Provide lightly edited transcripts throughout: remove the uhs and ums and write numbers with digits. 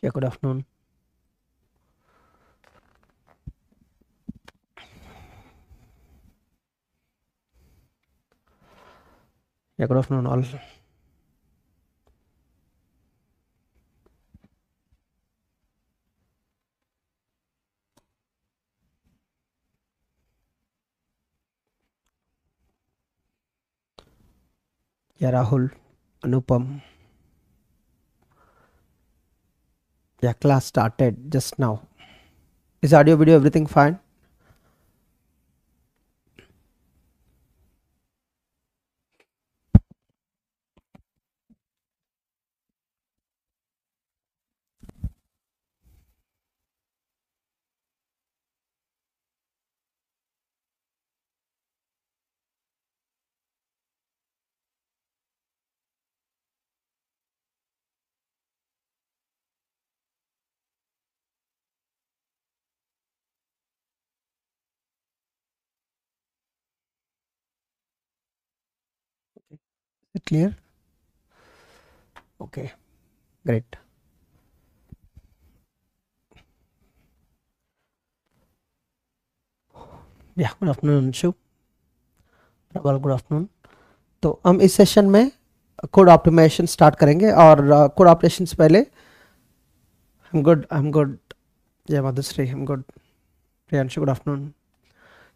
Yeah, good afternoon. Yeah, good afternoon all. Yeah, Rahul, Anupam. Yeah, class started just now. Is audio, video, everything fine? Is it clear? Okay, great. Yeah, good afternoon, Anshu. प्रबल good afternoon. तो हम इस session में code optimisation start करेंगे और code operation से पहले आई am good Jay Madhushri, I am good. Priyanshu, good afternoon.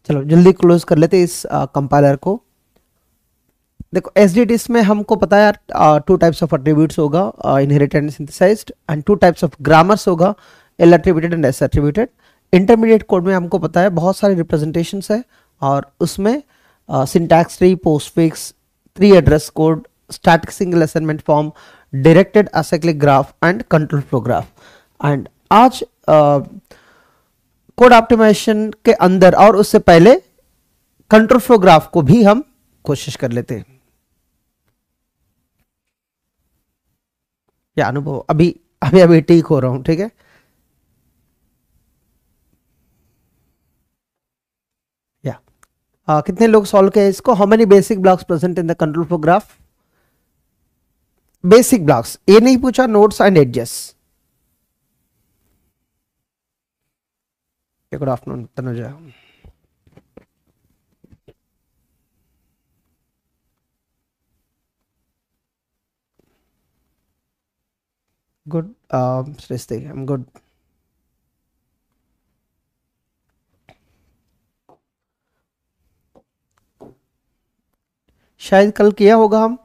चलो जल्दी क्लोज कर लेते इस कंपाइलर को. देखो एसडीटीस में हमको पता है टू टाइप्स ऑफ एट्रीब्यूट्स होगा, inherited and synthesized, and two types of grammars होगा, L attributed and S attributed. Intermediate code में हमको पता है बहुत सारे रिप्रेजेंटेशंस है और उसमें syntax tree, postfix, tree address code, static single assignment form, directed acyclic graph and control flow graph. And आज कोड ऑप्टिमाइजेशन के अंदर और उससे पहले कंट्रोल फ्लो ग्राफ को भी हम कोशिश कर लेते हैं. या अनुभव अभी अभी अभी ठीक हो रहा हूं, ठीक है. या कितने लोग सॉल्व किए इसको? How many basic blocks present in the control flow graph? Basic blocks, ये नहीं पूछा nodes and adjust. Good afternoon Tanuja. Good Srishti, I am good. शायद कल किया होगा हम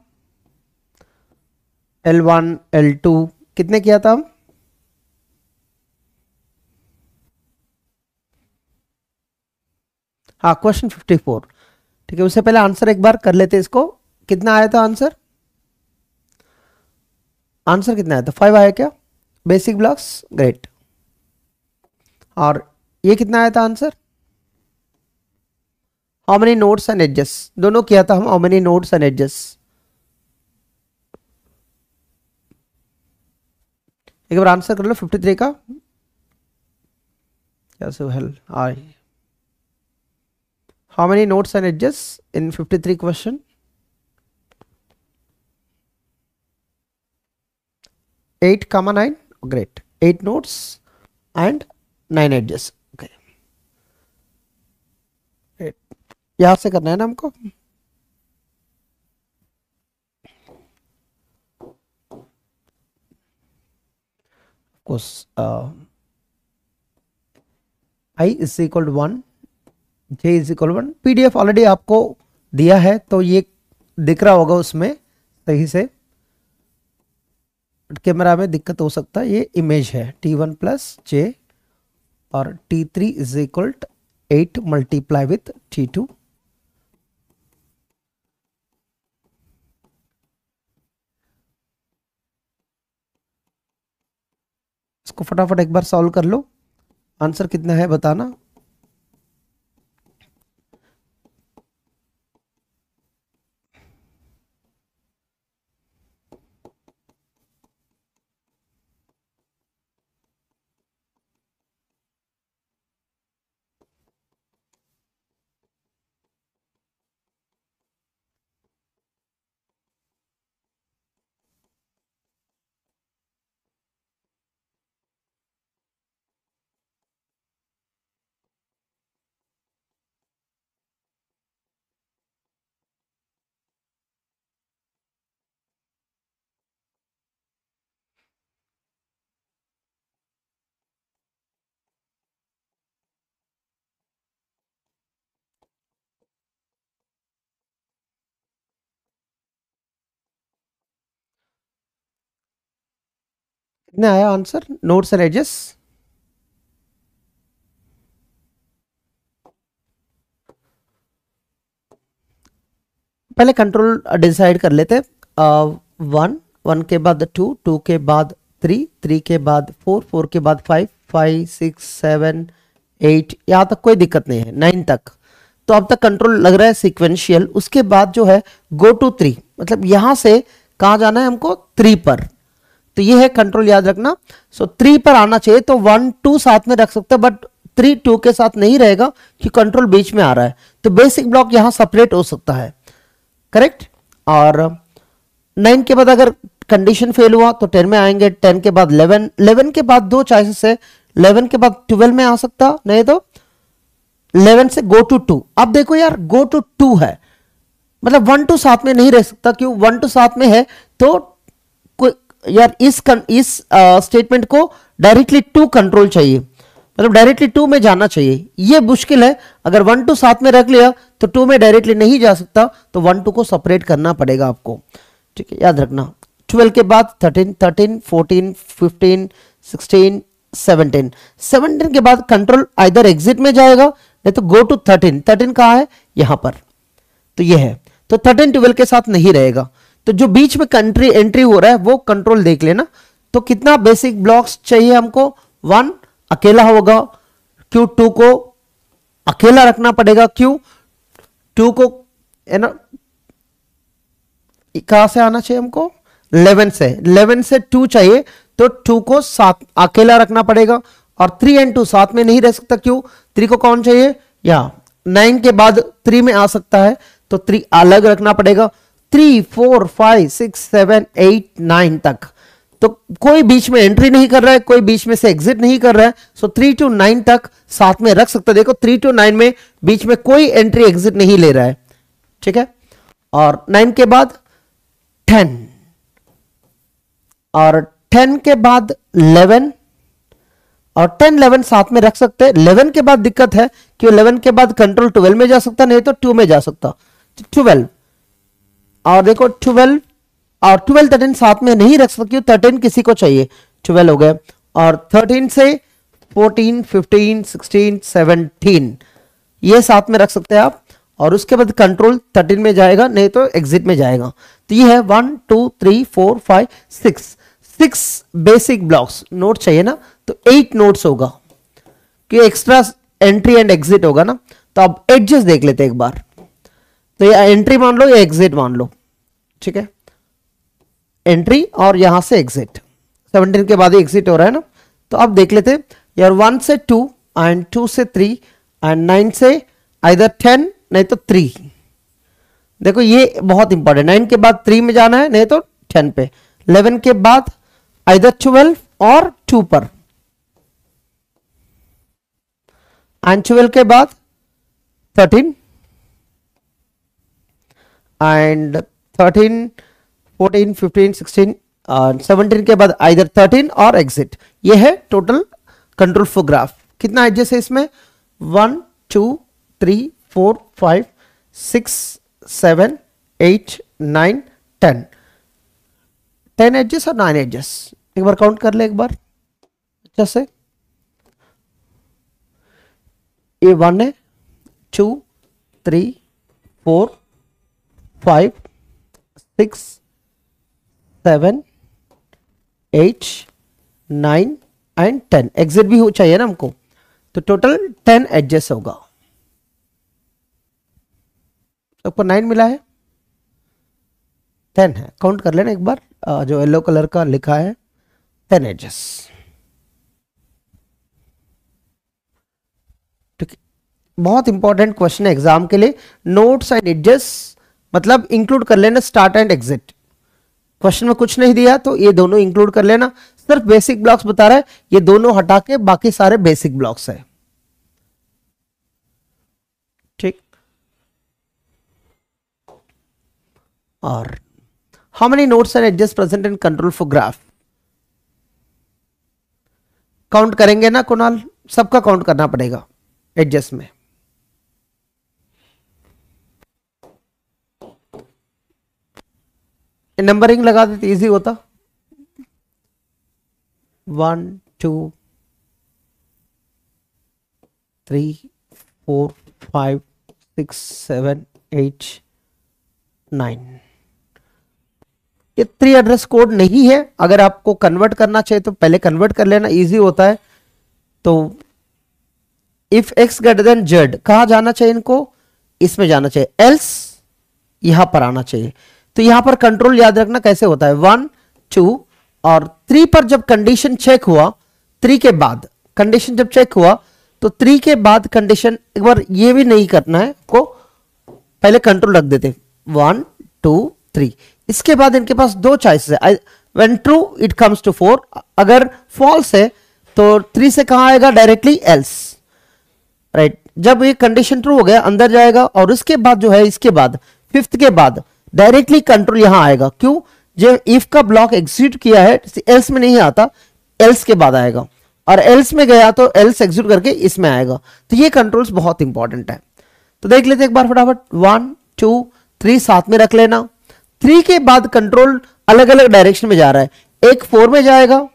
L1 L2 कितने किया था हम? हाँ, क्वेश्चन 54. ठीक है, उससे पहले आंसर एक बार कर लेते इसको. कितना आया था आंसर? आंसर कितना आया था? 5 आया क्या? Basic blocks, great. और ये कितना आया था answer? How many nodes and edges? दोनों किया था हम. How many nodes and edges? एक बार आंसर कर लो 53 का. कैसे हेल आई? How many nodes and edges in 53 question? 8, 9. Great. 8 nodes and 9 edges. Okay, great. यहां से करना है ना हमको. Course i is equal to 1, j is equal 1. PDF already आपको दिया है तो ये दिख रहा होगा उसमें सही से. कैमरा में दिक्कत हो सकता है. ये इमेज है T1 प्लस जे और T3 is equal 8 multiply with T2. इसको फटाफट एक बार सॉल्व कर लो. आंसर कितना है बताना. कितने आया आंसर नोट्स एंड एजेस? पहले कंट्रोल डिसाइड कर लेते। 1 के बाद 2 के बाद 3 के बाद 4 के बाद 5 6 7 8, यहाँ तक कोई दिक्कत नहीं है, 9 तक। तो अब तक कंट्रोल लग रहा है सीक्वेंशियल। उसके बाद जो है गो टू 3, मतलब यहां से कहां जाना है हमको? 3 पर। तो ये है कंट्रोल, याद रखना। सो 3 पर आना चाहिए, तो 1 2 साथ में रख सकते हैं, बट 3 2 के साथ नहीं रहेगा कि कंट्रोल बीच में आ रहा है। तो बेसिक ब्लॉक यहां सेपरेट हो सकता है, करेक्ट। और 9 के बाद अगर कंडीशन फेल हुआ तो 10 में आएंगे, 10 के बाद 11, 11 के बाद दो चॉइसेस है, 11 के बाद 12 में आ सकता, नहीं तो 11 से गो टू 2। अब देखो यार, गो टू 2 है, मतलब 1 2 साथ में नहीं रह सकता। क्यों? 1 2 साथ में है तो यार इस स्टेटमेंट को डायरेक्टली 2 कंट्रोल चाहिए, मतलब डायरेक्टली 2 में जाना चाहिए। ये मुश्किल है, अगर 1 2 साथ में रख लिया तो 2 में डायरेक्टली नहीं जा सकता, तो 1 2 को सेपरेट करना पड़ेगा आपको, ठीक है, याद रखना। 12 के बाद 13 13 14 15 16 17, 17 के बाद कंट्रोल आइदर एग्जिट में जाएगा, नहीं तो गो टू 13। 13 कहाँ है? यहां पर, तो ये है। तो 13 12 के साथ नहीं रहेगा, तो जो बीच में कंट्री एंट्री हो रहा है वो कंट्रोल देख लेना। तो कितना बेसिक ब्लॉक्स चाहिए हमको? 1 अकेला होगा, क्यों 2 को अकेला रखना पड़ेगा, क्यों 2 को है ना, कहां से आना चाहिए हमको? 11 से, 11 से 2 चाहिए, तो 2 को साथ अकेला रखना पड़ेगा। और 3 एंड 2 साथ में नहीं रह सकता, क्यों? 3 को कौन चाहिए? या 9 के बाद 3 में आ सकता है, तो 3 अलग रखना पड़ेगा। 3 4 5 6 7 8 9 तक तो कोई बीच में एंट्री नहीं कर रहा है, कोई बीच में से एग्जिट नहीं कर रहा है। सो 3 to 9 तक साथ में रख सकते। देखो 3 to 9 में बीच में कोई एंट्री एग्जिट नहीं ले रहा है, ठीक है। और 9 के बाद 10, और 10 के बाद 11, और 10 11 साथ में रख सकते हैं। 11 के बाद दिक्कत है कि 11 के बाद कंट्रोल 12 में जा सकता, नहीं तो 2 में जा सकता। 12, और देखो 12 और 12 13 साथ में नहीं रख सकते, 13 किसी को चाहिए, 12 हो गए। और 13 से 14 15 16 17 ये साथ में रख सकते हैं आप, और उसके बाद कंट्रोल 13 में जाएगा, नहीं तो एग्जिट में जाएगा। तो ये है 1 2 3 4 5 6 बेसिक ब्लॉक्स। नोट चाहिए ना, तो 8 नोट्स होगा, कि एक्स्ट्रा एंट्री एंड एग्जिट होगा ना। तो अब एडजस्ट देख लेते हैं एक बार। तो ये एंट्री मान लो या एग्जिट मान लो, ठीक है, एंट्री और यहां से एग्जिट। 17 के बाद ही एग्जिट हो रहा है ना। तो अब देख लेते हैं यार, 1 से 2 एंड 2 से 3 एंड 9 से आइदर 10 नहीं तो 3। देखो ये बहुत इंपॉर्टेंट, 9 के बाद 3 में जाना है, नहीं तो 10 पे। 11 के बाद आइदर 12 और 2 पर, एंड 12 के बाद 13 एंड 13 14 15 16 17 के बाद आइदर 13 और एग्जिट। ये है टोटल कंट्रोल फ्लो ग्राफ। कितना एडजस्ट है इसमें? 1 2 3 4 5 6 7 8 9 10, 10 एडजस्ट और 9 एडजस्ट। एक बार काउंट कर ले एक बार अच्छा से। ये 1 है, 2 3 4 5 6 7 8 9 एंड 10। एग्जिट भी हो चाहिए ना हमको, तो टोटल 10 एडजस्ट होगा। सबको 9 मिला है, 10 है, काउंट कर लेना एक बार। जो येलो कलर का लिखा है 10 एडजस्ट, ठीक है। बहुत इंपॉर्टेंट क्वेश्चन है एग्जाम के लिए। नोट्स एंड एडजस्ट मतलब इंक्लूड कर लेना स्टार्ट एंड एग्जिट। क्वेश्चन में कुछ नहीं दिया तो ये दोनों इंक्लूड कर लेना। सिर्फ बेसिक ब्लॉक्स बता रहा है, ये दोनों हटा के बाकी सारे बेसिक ब्लॉक्स है, ठीक। और how many notes and adjust present in control flow graph? Count करेंगे ना कुणाल, सबका काउंट करना पड़ेगा एडजस्ट में। नंबरिंग लगा देते इजी होता। 1 2 3 4 5 6 7 8 9। ये 3 एड्रेस कोड नहीं है। अगर आपको कन्वर्ट करना चाहिए तो पहले कन्वर्ट कर लेना, इजी होता है। तो if x greater than z कहा जाना चाहिए इनको, इसमें जाना चाहिए, एल्स यहां पर आना चाहिए। तो यहां पर कंट्रोल याद रखना कैसे होता है, 1 2 और 3 पर जब कंडीशन चेक हुआ, 3 के बाद कंडीशन जब चेक हुआ तो 3 के बाद कंडीशन, एक बार ये भी नहीं करना है को, पहले कंट्रोल रख देते 1 2 3। इसके बाद इनके पास 2 चॉइसेस है, when true it comes to 4, अगर फॉल्स है तो 3 से कहां आएगा, डायरेक्टली एल्स, राइट। जब ये कंडीशन ट्रू हो गया अंदर जाएगा, और उसके बाद जो है, इसके बाद 5th के बाद डायरेक्टली कंट्रोल यहां आएगा। क्यों, जो इफ का ब्लॉक एग्जीक्यूट किया है एल्स में नहीं आता, एल्स के बाद आएगा, और एल्स में गया तो एल्स एग्जीक्यूट करके इसमें आएगा। तो ये कंट्रोल्स बहुत इंपॉर्टेंट है। तो देख लेते एक बार फटाफट, 1 2 3 साथ में रख लेना। 3 के बाद कंट्रोल अलग अलग डायरेक्शन में जा रहा है, एक 4 में जाएगा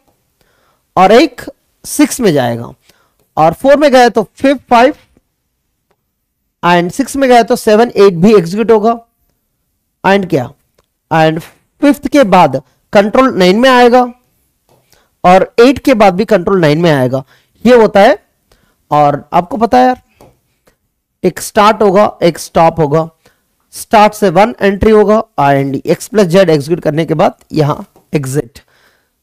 और एक 6 में जाएगा, और 4 में गया तो 5 एंड 6 में गया तो 7 8 भी एग्जीक्यूट होगा, एंड क्या, एंड 5th के बाद कंट्रोल 9 में आएगा, और 8 के बाद भी कंट्रोल 9 में आएगा। ये होता है। और आपको पता है यार, एक स्टार्ट होगा एक स्टॉप होगा, स्टार्ट से 1 एंट्री होगा, and x plus Z execute करने के बाद यहां एग्जिट।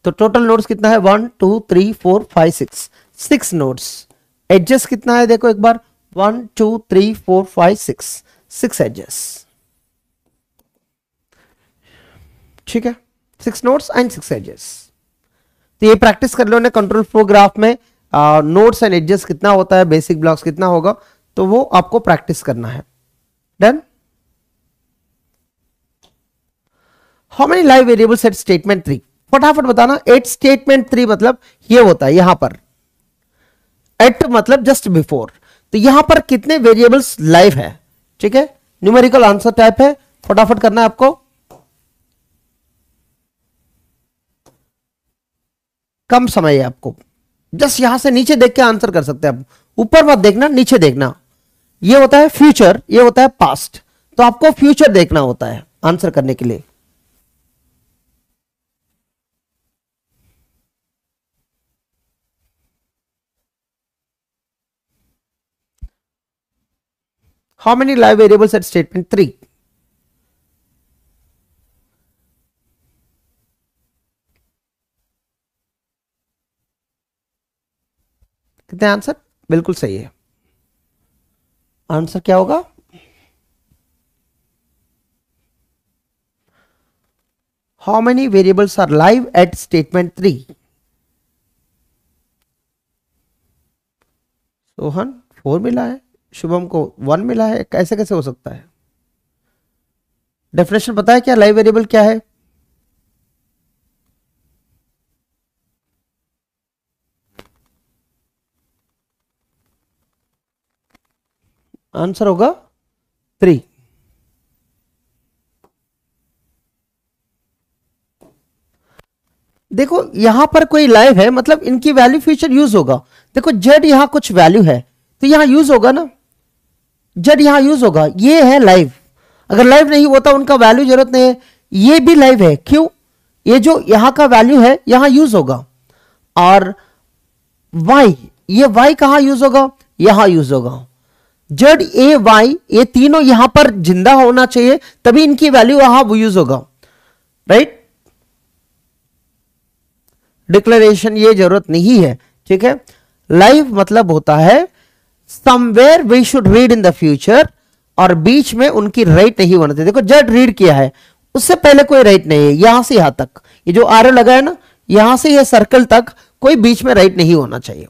तो टोटल नोड्स कितना है, 1 2 3 4 5 6 नोड्स। एडजस्ट कितना है देखो एक बार, 1 2 3 4 5 6 एडजस्ट, ठीक है, 6 नोड्स एंड 6 एडजेस। तो ये प्रैक्टिस कर लो ना, कंट्रोल फ्लो ग्राफ में नोड्स एंड एडजेस कितना होता है, बेसिक ब्लॉक्स कितना होगा, तो वो आपको प्रैक्टिस करना है। Done. How many live variables at statement 3, फटाफट बताना। एट स्टेटमेंट 3 मतलब ये होता है, यहां पर एट मतलब जस्ट बिफोर, तो यहां पर कितने वेरिएबल्स लाइव है, ठीक है, न्यूमेरिकल आंसर टाइप है, फटाफट करना है आपको। कम समय है आपको, जस्ट यहां से नीचे देख के आंसर कर सकते हैं आप, ऊपर मत देखना नीचे देखना। ये होता है फ्यूचर, ये होता है पास्ट, तो आपको फ्यूचर देखना होता है आंसर करने के लिए। How many live variables at statement 3, कितने आंसर, बिल्कुल सही है। आंसर क्या होगा, how many variables are live at statement 3। Sohan 4 मिला है, शुभम को 1 मिला है, कैसे कैसे हो सकता है। डेफिनेशन पता है क्या, लाइव वेरिएबल क्या है, आंसर होगा 3। देखो यहां पर कोई लाइव है मतलब इनकी वैल्यू फ्यूचर यूज होगा। देखो जेड यहां कुछ वैल्यू है तो यहां यूज होगा ना, जेड यहां यूज होगा, ये है लाइव। अगर लाइव नहीं होता उनका वैल्यू जरूरत नहीं है, ये भी लाइव है, क्यों, ये जो यहां का वैल्यू है यहां यूज होगा। और वाई, ये वाई कहां यूज होगा, यहां यूज होगा। जेड ए वाई ये तीनों यहां पर जिंदा होना चाहिए तभी इनकी वैल्यू वहां यूज होगा, राइट। डिक्लेरेशन ये जरूरत नहीं है, ठीक है। लाइव मतलब होता है somewhere we should read in the future, और बीच में उनकी राइट नहीं होना चाहिए। देखो जेड रीड किया है, उससे पहले कोई राइट नहीं है, यहां से यहां तक ये जो आरो लगा है ना, यहां से ये सर्कल तक कोई बीच में राइट नहीं होना चाहिए।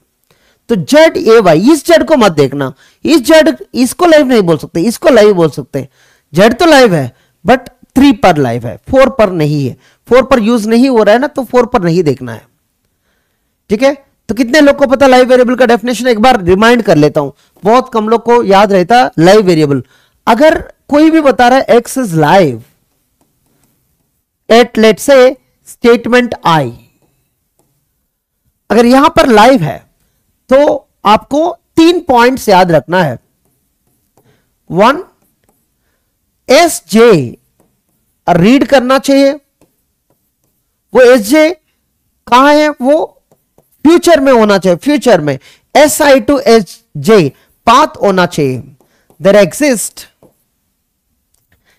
तो जेड ए वाई, इस जेड को मत देखना, इस जेड इसको लाइव नहीं बोल सकते, इसको लाइव बोल सकते। जेड तो लाइव है बट 3 पर लाइव है, 4 पर नहीं है। 4 पर यूज नहीं हो रहा है ना, तो 4 पर नहीं देखना है, ठीक है। तो कितने लोग को पता लाइव वेरिएबल का डेफिनेशन, एक बार रिमाइंड कर लेता हूं, बहुत कम लोग को याद रहता लाइव वेरिएबल। अगर कोई भी बता रहा है X is live at let's say statement I, अगर यहां पर लाइव है तो आपको 3 पॉइंट्स याद रखना है। 1, एस जे रीड करना चाहिए, वो एस जे कहां है, वो फ्यूचर में होना चाहिए, फ्यूचर में SI टू SJ पाथ होना चाहिए। देयर एग्जिस्ट,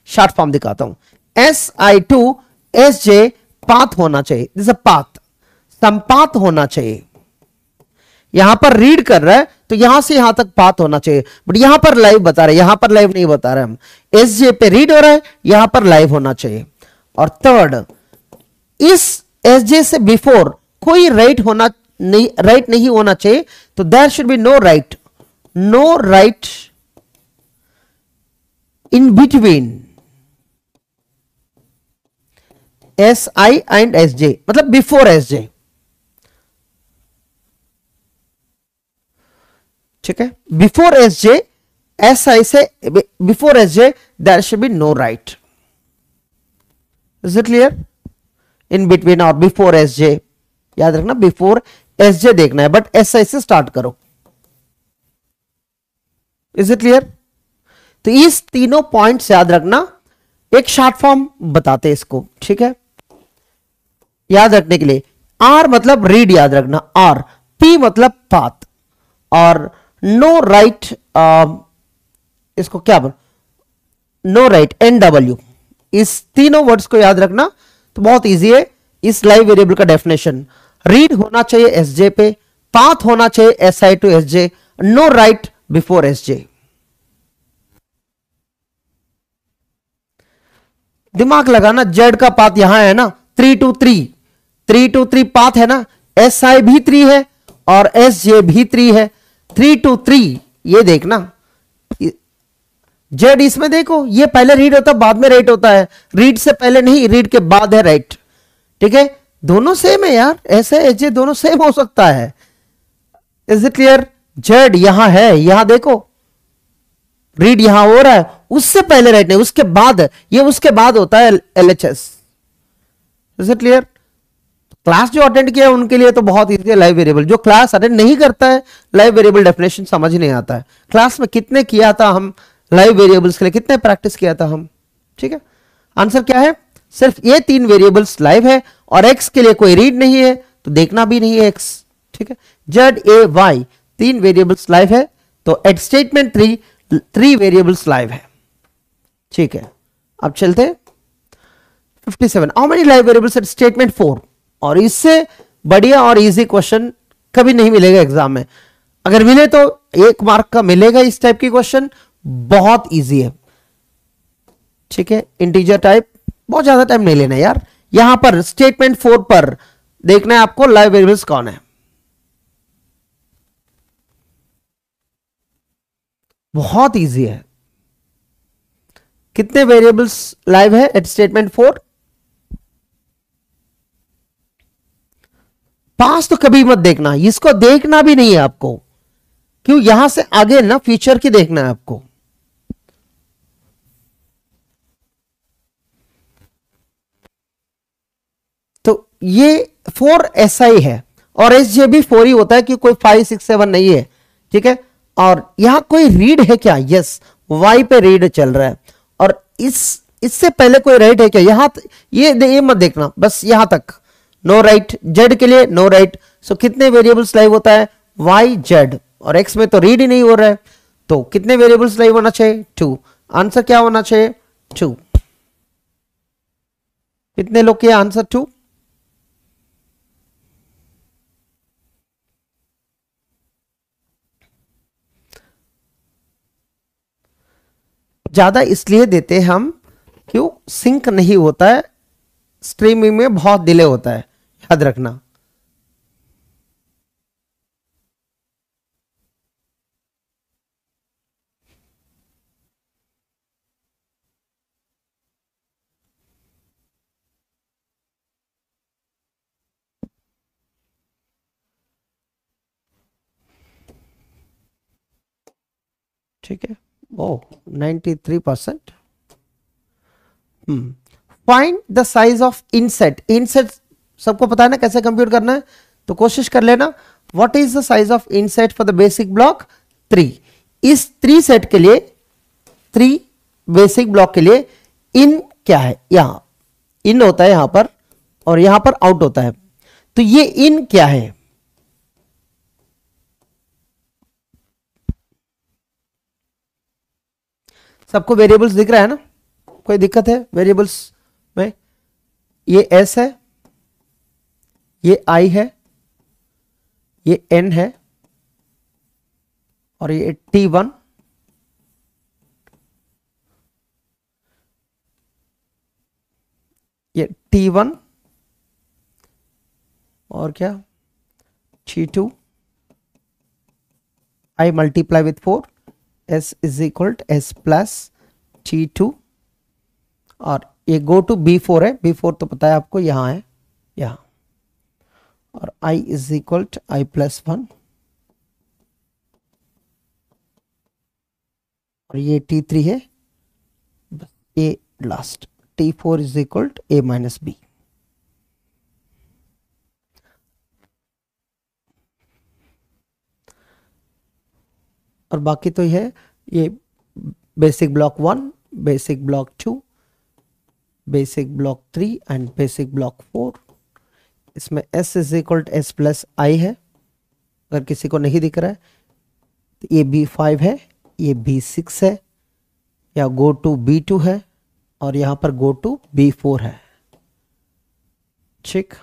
शॉर्ट फॉर्म दिखाता हूं, SI टू SJ पाथ होना चाहिए, दिस अ पाथ, संपात होना चाहिए। यहां पर रीड कर रहा है तो यहां से यहां तक पाथ होना चाहिए, बट यहां पर लाइव बता रहे हैं, यहां पर लाइव नहीं बता रहे हम, SJ पे रीड हो रहा है, यहां पर लाइव होना चाहिए। और थर्ड, इस SJ से बिफोर कोई राइट नहीं होना चाहिए, तो there should be no write in between SI and SJ, मतलब बिफोर SJ, ठीक है, बिफोर SJ, SI से before SJ there should be no write. Is it clear? In between और बिफोर SJ, याद रखना बिफोर SJ देखना है, but SI से स्टार्ट करो। Is it clear? तो इस तीनों पॉइंट्स याद रखना, एक शॉर्ट फॉर्म बताते हैं इसको, ठीक है, याद रखने के लिए। R मतलब रीड याद रखना, R, P मतलब पाथ, और नो राइट, इसको क्या बोल, नो राइट, NW, इस तीनों वर्ड्स को याद रखना तो बहुत इजी है। इस लाइव वेरिएबल का डेफिनेशन, रीड होना चाहिए SJ पे, पाथ होना चाहिए SI to SJ, no write before SJ। दिमाग लगाना, जेड का पाथ यहां है ना, 3 to 3 पाथ है ना, SI भी 3 है और SJ भी 3 है, 3 to 3, ये देखना, जेड इसमें देखो, ये पहले रीड होता बाद में राइट होता है, रीड से पहले नहीं, रीड के बाद है राइट, ठीक है, दोनों सेम है यार, ऐसे SJ दोनों सेम हो सकता है। Is it clear? जेड यहां है, यहां देखो रीड यहां हो रहा है, उससे पहले राइट नहीं, उसके बाद, ये उसके बाद होता है LHS। Is it clear? Class जो अटेंड किया है उनके लिए तो बहुत इजी है लाइव वेरिएबल, जो क्लास अटेंड नहीं करता है लाइव वेरिएबल डेफिनेशन समझ नहीं आता है। क्लास में कितने किया था हम लाइव वेरिएबल्स के लिए, कितने प्रैक्टिस किया था हम, ठीक है। आंसर क्या है? सिर्फ ये 3 वेरिएबल्स लाइव है और x के लिए कोई रीड नहीं है तो देखना भी नहीं है x, ठीक है। ZAY 3 वेरिएबल्स लाइव है, तो एट स्टेटमेंट 3 वेरिएबल्स लाइव है, ठीक है। अब चलते 57, how many live variables at statement 4। और इससे बढ़िया और इजी क्वेश्चन कभी नहीं मिलेगा एग्जाम में, अगर मिले तो 1 मार्क का मिलेगा। इस टाइप की क्वेश्चन बहुत इजी है, ठीक है। इंटीजर टाइप, बहुत ज्यादा टाइम नहीं लेना यार। यहां पर स्टेटमेंट 4 पर देखना है आपको लाइव वेरिएबल्स कौन है, बहुत इजी है। कितने वेरिएबल्स लाइव है एट स्टेटमेंट 4? पास तो कभी मत देखना, इसको देखना भी नहीं है आपको, क्यों, यहां से आगे ना फ्यूचर की देखना है आपको। तो ये 4 SI है और SJ भी 4 ही होता है, कि कोई 5 6 7 नहीं है, ठीक है। और यहां कोई रीड है क्या? यस, Y पे रीड चल रहा है, और इससे पहले कोई राइट है क्या? यहां ये मत देखना, बस यहां तक नो राइट। जेड के लिए नो राइट। सो कितने वेरिएबल्स लाइव होता है? Y Z, और X में तो रीड ही नहीं हो रहा है, तो कितने वेरिएबल्स लाइव होना चाहिए? 2। आंसर क्या होना चाहिए? 2। कितने लोग के आंसर 2? ज्यादा इसलिए देते हम, क्यों, सिंक नहीं होता है, स्ट्रीमिंग में बहुत डिले होता है, याद रखना। ठीक है, ओ 93%। Find the size of in set. In set सबको पता है ना कैसे कंप्यूट करना है? तो कोशिश कर लेना, what is the size of in set for the basic block 3। इस 3 सेट के लिए, 3 बेसिक ब्लॉक के लिए इन क्या है, यहां इन होता है यहां पर, और यहां पर आउट होता है। तो ये इन क्या है, सबको वेरिएबल्स दिख रहा है ना, कोई दिक्कत है वेरिएबल्स में? ये s है, ये i है, ये n है, और ये t1, ये t1, और क्या t2, i multiply with 4, s is equal to s plus t2, और ये गो टू b4 है, b4 तो पता है आपको यहां है, यहां, और i is equal to i plus 1, और ये t3 है, ये last t4 is equal to a minus b। और बाकी तो ये है, ये basic block 1, basic block 2, basic block 3 and basic block 4। इसमें s is equal to s plus i है, अगर किसी को नहीं दिख रहा है तो ये b5 है, ये b6 है, या गो टू b2 है, और यहां पर गो टू b4 है, ठीक।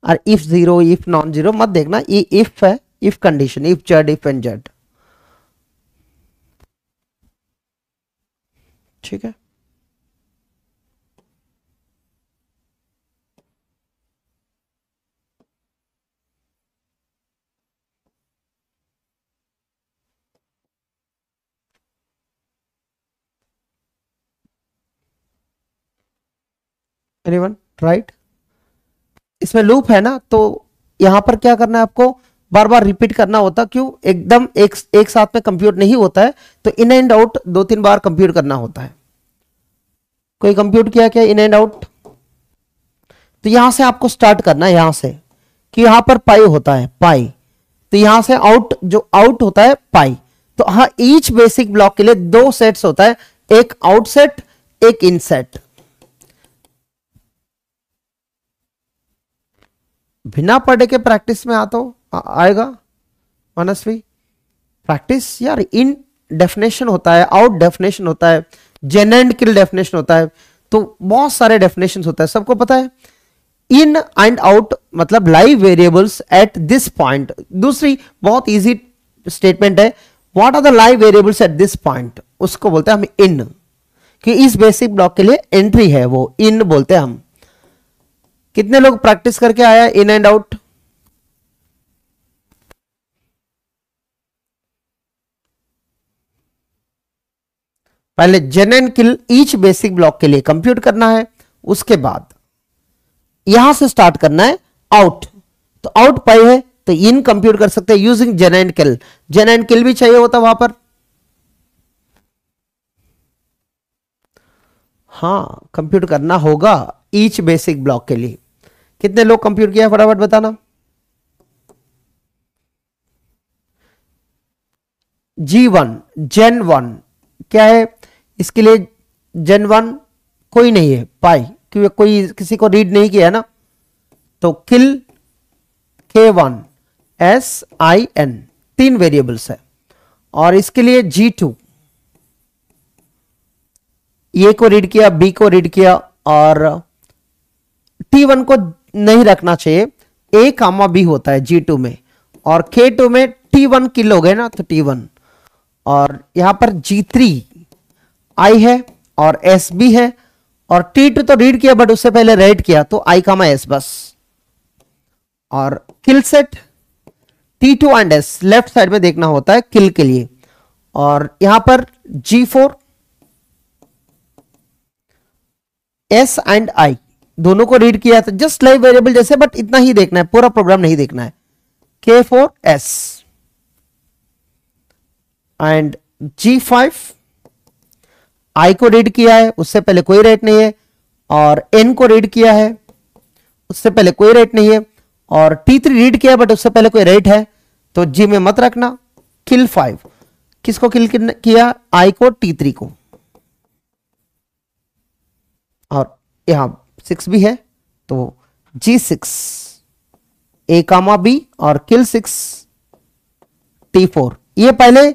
और इफ 0 इफ नॉन 0 मत देखना, ये इफ है, if condition, if z if and z, ठीक है। Anyone right? इसमें लूप है ना, तो यहां पर क्या करना है आपको, बार बार रिपीट करना होता, क्यों, एकदम एक साथ में कंप्यूट नहीं होता है, तो इन एंड आउट 2-3 बार कंप्यूट करना होता है। कोई कंप्यूट किया क्या इन एंड आउट? तो यहां से आपको स्टार्ट करना है, यहां से, कि यहां पर पाई होता है, पाई, तो यहां से आउट, जो आउट होता है पाई, तो हाँ ईच बेसिक ब्लॉक के लिए 2 सेट्स होता है, एक आउट सेट, एक इन सेट। बिना पढ़े के प्रैक्टिस में आएगा मनस्वी? प्रैक्टिस यार, इन डेफिनेशन होता है, आउट डेफिनेशन होता है, जेन एंड किल डेफिनेशन होता है, तो बहुत सारे डेफिनेशन होता है, सबको पता है। इन एंड आउट मतलब live variables at this point. दूसरी बहुत इजी स्टेटमेंट है, what are the live variables at this point, उसको बोलते हैं हम इन, कि इस बेसिक ब्लॉक के लिए एंट्री है वो इन बोलते हैं हम। कितने लोग प्रैक्टिस करके आया इन एंड आउट? पहले gen and kill each basic block के लिए कंप्यूट करना है, उसके बाद यहां से स्टार्ट करना है आउट, तो आउट पाई है तो इन कंप्यूट कर सकते हैं using gen and kill. Gen and kill भी चाहिए होता वहां पर, हाँ कंप्यूट करना होगा ईच बेसिक ब्लॉक के लिए। कितने लोग कंप्यूट किया फटाफट बताना। G1 जेन 1 क्या है, इसके लिए जेन 1 कोई नहीं है, पाई, क्योंकि कोई किसी को रीड नहीं किया है ना, तो किल K1 SIN 3 वेरिएबल्स है। और इसके लिए G2 ए को रीड किया, बी को रीड किया, और T1 को नहीं रखना चाहिए, ए कामा बी होता है G2 में, और K2 में T1 किल हो गए ना, तो T1, और यहां पर G3 I है और SB है, और T2 तो रीड किया बट उससे पहले राइट किया, तो I कामा S बस। और kill set T2 and S left side में देखना होता है किल के लिए, और यहां पर G4 S एंड I दोनों को रीड किया, तो जस्ट लाइव वेरिएबल जैसे, बट इतना ही देखना है, पूरा प्रोग्राम नहीं देखना है। K4S एंड G5 I को रीड किया है, उससे पहले कोई रेट नहीं है, और N को रीड किया है, उससे पहले कोई रेट नहीं है, और T3 रीड किया बट उससे पहले कोई रेट है तो जी में मत रखना। किल 5, किसको किल किया? I को, T3 को। और यहां 6 भी है तो G6 A कामा B और किल 6 T4। ये पहले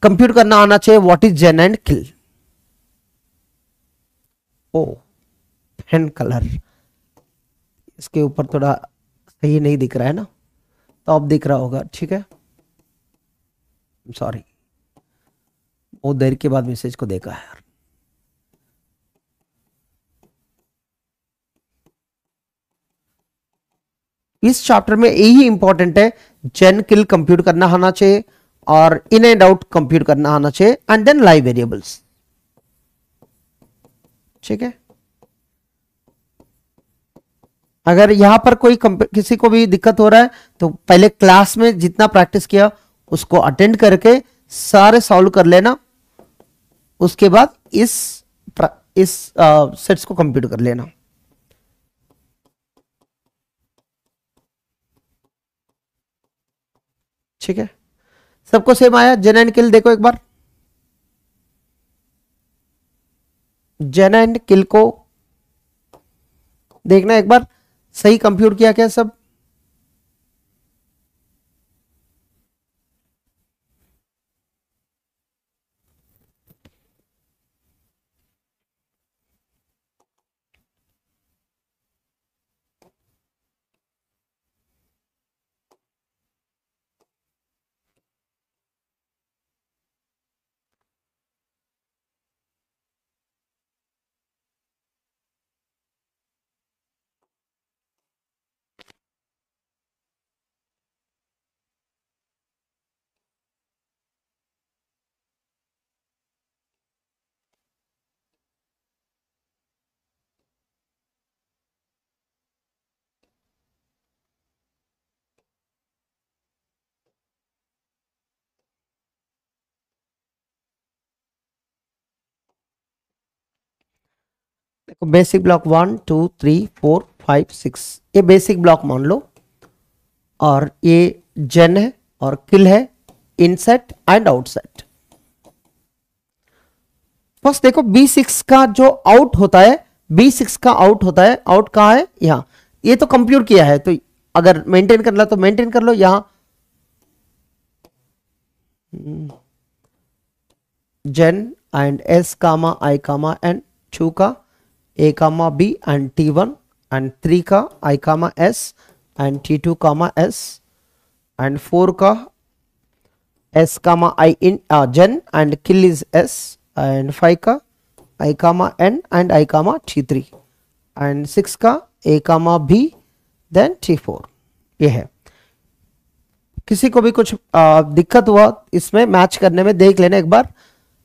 कंप्यूट करना आना चाहिए what is gen and kill. ओ पेन कलर इसके ऊपर थोड़ा सही नहीं दिख रहा है ना, तो अब दिख रहा होगा, ठीक है। सॉरी, बहुत देर के बाद मैसेज को देखा है यार। इस चैप्टर में यही इंपॉर्टेंट है, जेन किल कंप्यूट करना आना चाहिए और इन एंड आउट कंप्यूट करना आना चाहिए एंड देन लाइव वेरिएबल्स, ठीक है। अगर यहां पर कोई किसी को भी दिक्कत हो रहा है तो पहले क्लास में जितना प्रैक्टिस किया उसको अटेंड करके सारे सॉल्व कर लेना, उसके बाद इस सेट्स को कंप्यूट कर लेना। ठीक है, सबको सेम आया? जेन एंड किल देखो एक बार, जेन एंड किल को देखना एक बार, सही कंप्यूट किया क्या सब? देखो बेसिक ब्लॉक 1 2 3 4 5 6, ये बेसिक ब्लॉक मान लो, और ये जेन है और किल है, इनसेट एंड आउटसेट। फर्स्ट देखो B6 का जो आउट होता है, B6 का आउट होता है, आउट कहां है? यहां। ये तो कंप्यूट किया है, तो अगर मेंटेन करना तो मेंटेन कर लो यहां, gen and S comma I comma N, 2 का A comma B and T1 and 3 का I comma S and T2 comma S and 4 का S comma I in gen and kill is S and 5 का I comma N and I comma T3 and 6 का A comma B then T4। ये है। किसी को भी कुछ दिक्कत हुआ इसमें मैच करने में, देख लेना एक बार।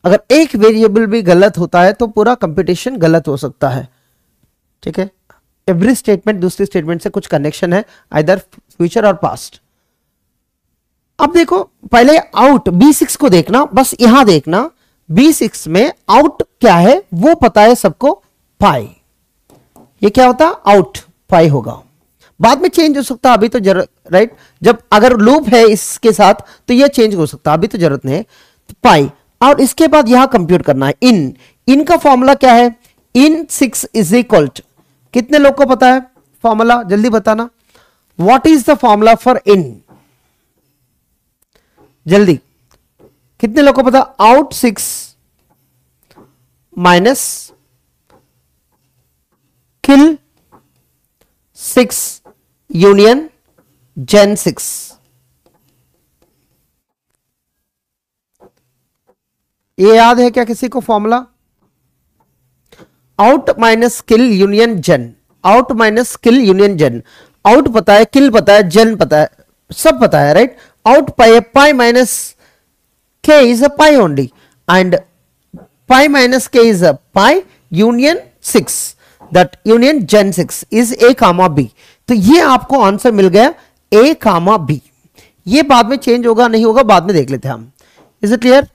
अगर एक वेरिएबल भी गलत होता है तो पूरा कंप्यूटेशन गलत हो सकता है, ठीक है। एवरी स्टेटमेंट दूसरी स्टेटमेंट से कुछ कनेक्शन है, आइदर फ्यूचर और पास्ट। अब देखो पहले आउट B6 को देखना, बस यहां देखना B6 में आउट क्या है वो पता है सबको, पाई। ये क्या होता? आउट पाई होगा, बाद में चेंज हो सकता है, अभी तो जरूरत, राइट। जब अगर लूप है इसके साथ तो ये चेंज हो सकता है, अभी तो जरूरत नहीं है, तो पाई। और इसके बाद यहां कंप्यूट करना है इन का फॉर्मूला क्या है? इन 6 इज इक्वल टू, कितने लोग को पता है फॉर्मूला? जल्दी बताना, what is the formula for in? जल्दी, कितने लोग को पता? आउट 6 माइनस किल 6 यूनियन जेन 6। ये याद है क्या किसी को फॉर्मूला? आउट माइनस किल यूनियन जेन, आउट माइनस किल यूनियन जेन। आउट पता है, किल पता है, जेन पता है, सब पता है, right. Out pi, pi minus K is a pi only, and pi minus K is a pi union 6, that union gen 6 is A comma B. तो ये आपको आंसर मिल गया, ए कामा बी। ये बाद में चेंज होगा नहीं होगा बाद में देख लेते हैं हम। Is it clear?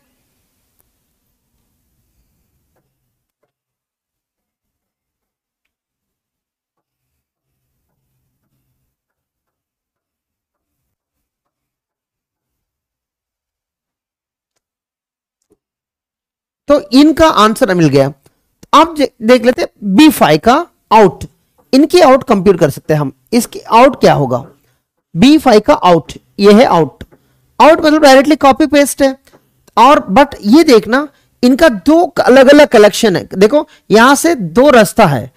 तो इनका आंसर मिल गया। अब देख लेते B5 का आउट, इनकी आउट कंप्यूट कर सकते हैं हम। इसकी आउट क्या होगा, B5 का आउट, ये है आउट। आउट मतलब डायरेक्टली कॉपी पेस्ट है। और बट ये देखना इनका दो अलग अलग कलेक्शन है। देखो यहां से दो रास्ता है,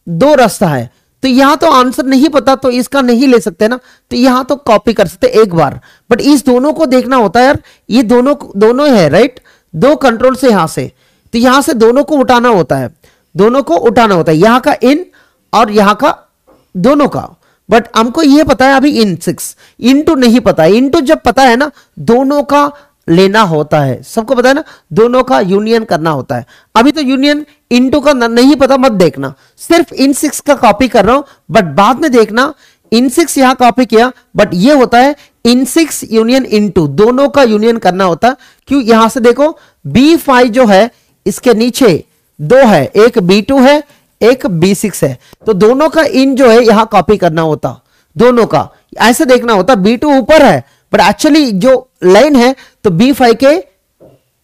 दो रास्ता है, तो यहां तो आंसर नहीं पता तो इसका नहीं ले सकते ना, तो यहां तो कॉपी कर सकते एक बार। बट इस दोनों को देखना होता है यार, ये दोनों दोनों है राइट, दो कंट्रोल से यहां से, तो यहां से दोनों को उठाना होता है, दोनों को उठाना होता है, यहां का इन और यहां का दोनों का। बट हमको यह पता है अभी इन 6, इनटू नहीं पता है। इनटू जब पता है ना, दोनों का लेना होता है, सबको पता है ना, दोनों का यूनियन करना होता है। अभी तो यूनियन इनटू का नहीं पता, मत देखना, सिर्फ इन 6 का कॉपी कर रहा हूं। बट बाद में देखना इन 6 यहां कॉपी किया, बट ये होता है इन 6 यूनियन इनटू, दोनों का यूनियन करना होता है। क्यों, यहां से देखो B5 जो है इसके नीचे दो है, एक B2 है एक B6 है, तो दोनों का इन जो है यहां कॉपी करना होता, दोनों का ऐसे देखना होता। B2 ऊपर है बट एक्चुअली जो लाइन है तो B5 के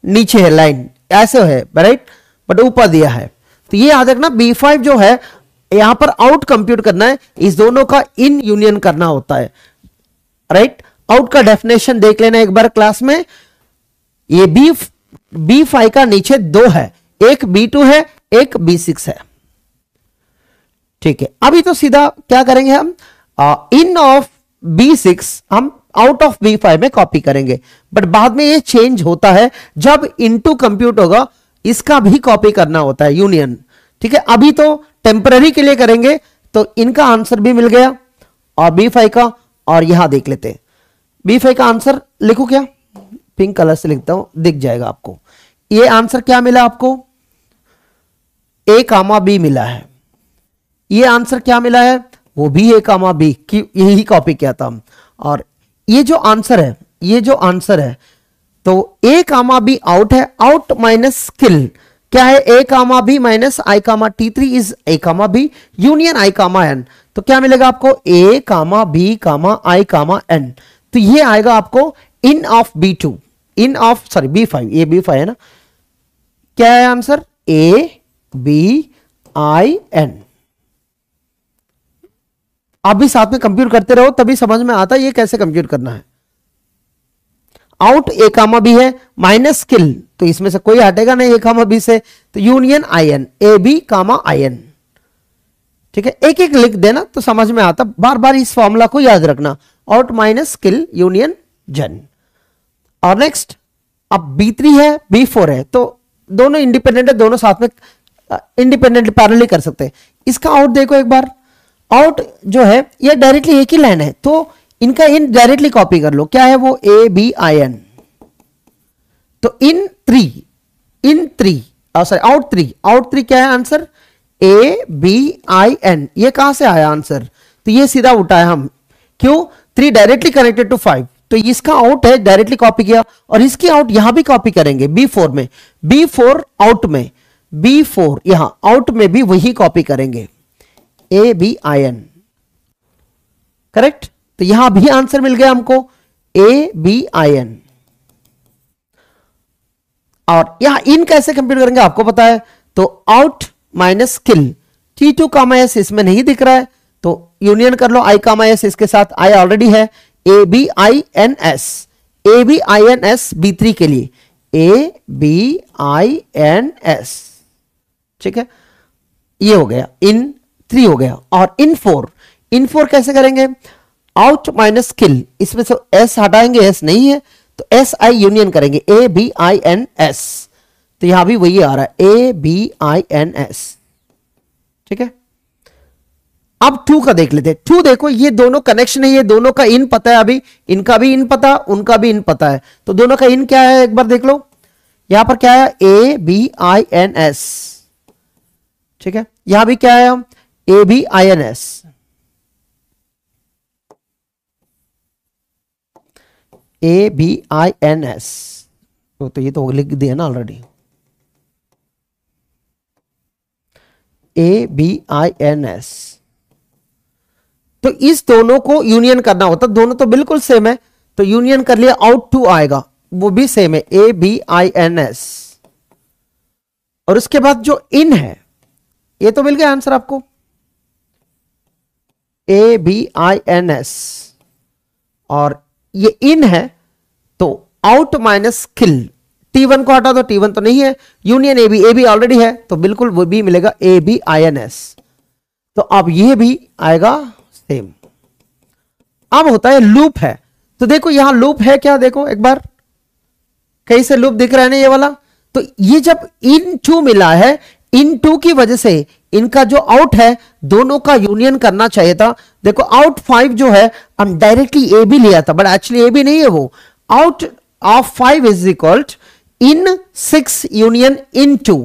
नीचे है लाइन, ऐसे है राइट, बट ऊपर दिया है। तो ये याद रखना B5 जो है यहां पर आउट कंप्यूट करना है, इस दोनों का इन यूनियन करना होता है राइट। आउट का डेफिनेशन देख लेना एक बार क्लास में। ये B5 का नीचे दो है, एक B2 है एक B6 है, ठीक है। अभी तो सीधा क्या करेंगे हम, इन ऑफ B6 हम आउट ऑफ B5 में कॉपी करेंगे। बट बाद में ये चेंज होता है, जब इनटू कंप्यूट होगा इसका भी कॉपी करना होता है यूनियन, ठीक है। अभी तो टेम्पररी के लिए करेंगे, तो इनका आंसर भी मिल गया और B5 का, और यहां देख लेते हैं B5 का आंसर लिखो क्या, पिंक कलर से लिखता हूं, दिख जाएगा आपको। ये आंसर क्या मिला आपको, A, B मिला है। ये आंसर क्या मिला है, वो भी A, B, यही कॉपी किया था हम। और ये जो आंसर है, ये जो आंसर है, तो A, B आउट है, आउट माइनस स्किल क्या है, A, B minus I, T3 is A, B union I, N। तो क्या मिलेगा आपको A, B, I, N। तो ये आएगा आपको in of B2, in of sorry B5, ये B5 है ना, क्या है answer A, B, I, N। आप भी साथ में कंप्यूट करते रहो तभी समझ में आता है ये कैसे कंप्यूट करना है। आउट A, B है, माइनस स्किल तो इसमें से कोई हटेगा नहीं A, B से, तो यूनियन IN, AB, IN, ठीक है। एक एक लिख देना तो समझ में आता, बार बार इस फॉर्मूला को याद रखना, आउट माइनस स्किल यूनियन जन। और नेक्स्ट अब B3 है B4 है, तो दोनों इंडिपेंडेंट है, दोनों साथ में इंडिपेंडेंट पैरेलली कर सकते हैं। इसका आउट देखो एक बार, आउट जो है ये डायरेक्टली एक ही लाइन है, तो इनका इन डायरेक्टली कॉपी कर लो, क्या है वो ABIN। तो इन 3 सॉरी आउट 3 क्या है आंसर ABIN। ये कहां से आया आंसर, तो ये सीधा उठाए हम, क्यों 3 डायरेक्टली कनेक्टेड टू 5, तो इसका आउट है डायरेक्टली कॉपी किया, और इसकी आउट यहां भी कॉपी करेंगे B4 में, B4 आउट में, B4 यहां आउट में भी वही कॉपी करेंगे ABIN, करेक्ट। तो यहां भी आंसर मिल गया हमको ABIN। और यहां इन कैसे कंप्यूट करेंगे आपको पता है, तो out minus skill, T2, S इसमें नहीं दिख रहा है तो यूनियन कर लो I, S इसके साथ, I ऑलरेडी है, ABINS, ABINS B3 के लिए ABINS, ठीक है। ये हो गया इन 3 हो गया। और इन 4 कैसे करेंगे, आउट माइनस स्किल, इसमें से S हटाएंगे, S नहीं है तो SI यूनियन करेंगे ABINS, तो यहां भी वही आ रहा है ABINS, ठीक है। अब 2 का देख लेते हैं। 2 देखो ये दोनों कनेक्शन है, ये दोनों का इन पता है, अभी इनका भी इन पता, उनका भी इन पता है, तो दोनों का इन क्या है एक बार देख लो, यहां पर क्या है ABINS, ठीक है। यहां भी क्या है ABINS, ABINS, तो ये तो लिख दिया ना ऑलरेडी, ABINS। तो इस दोनों को यूनियन करना होता, दोनों तो बिल्कुल सेम है, तो यूनियन कर लिया, आउट 2 आएगा, वो भी सेम है ABINS, और उसके बाद जो इन है, ये तो मिल गया आंसर आपको, ABINS, और ये इन है तो आउट माइनस किल, T1 को हटा दो, T1 तो नहीं है, यूनियन AB, AB ऑलरेडी है तो बिल्कुल वो भी मिलेगा ABINS। तो अब ये भी आएगा सेम। अब होता है लूप है, तो देखो यहां लूप है क्या, देखो एक बार कहीं से लूप दिख रहा है ना ये वाला, तो ये जब इन टू मिला है, इन टू की वजह से इनका जो आउट है दोनों का यूनियन करना चाहिए था। देखो आउट 5 जो है हम डायरेक्टली ए बी लिया था, बट एक्चुअली ए बी नहीं है, वो out of 5 is equal in 6 union in 2।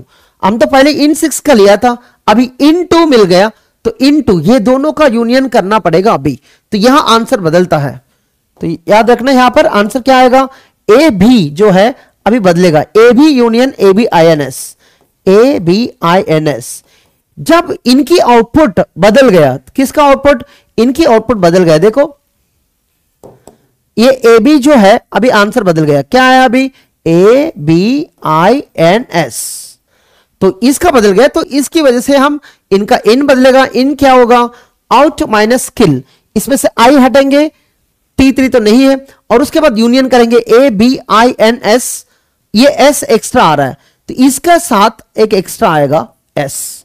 हम तो पहले इन 6 का लिया था, अभी इन 2 मिल गया तो इन 2 ये दोनों का यूनियन करना पड़ेगा अभी, तो यहां आंसर बदलता है। तो याद रखना यहां पर आंसर क्या आएगा, ए भी जो है अभी बदलेगा, A B union A B I N S, A B I N S. जब इनकी आउटपुट बदल गया, किसका आउटपुट, इनकी आउटपुट बदल गया, देखो ये ए बी जो है अभी आंसर बदल गया, क्या आया अभी, A B I N S, तो इसका बदल गया, तो इसकी वजह से हम इनका इन बदलेगा, इन क्या होगा, आउट माइनस किल, इसमें से आई हटेंगे, T3 तो नहीं है, और उसके बाद यूनियन करेंगे A B I N S, ये एस एक्स्ट्रा आ रहा है तो इसका साथ एक एक्स्ट्रा आएगा एस,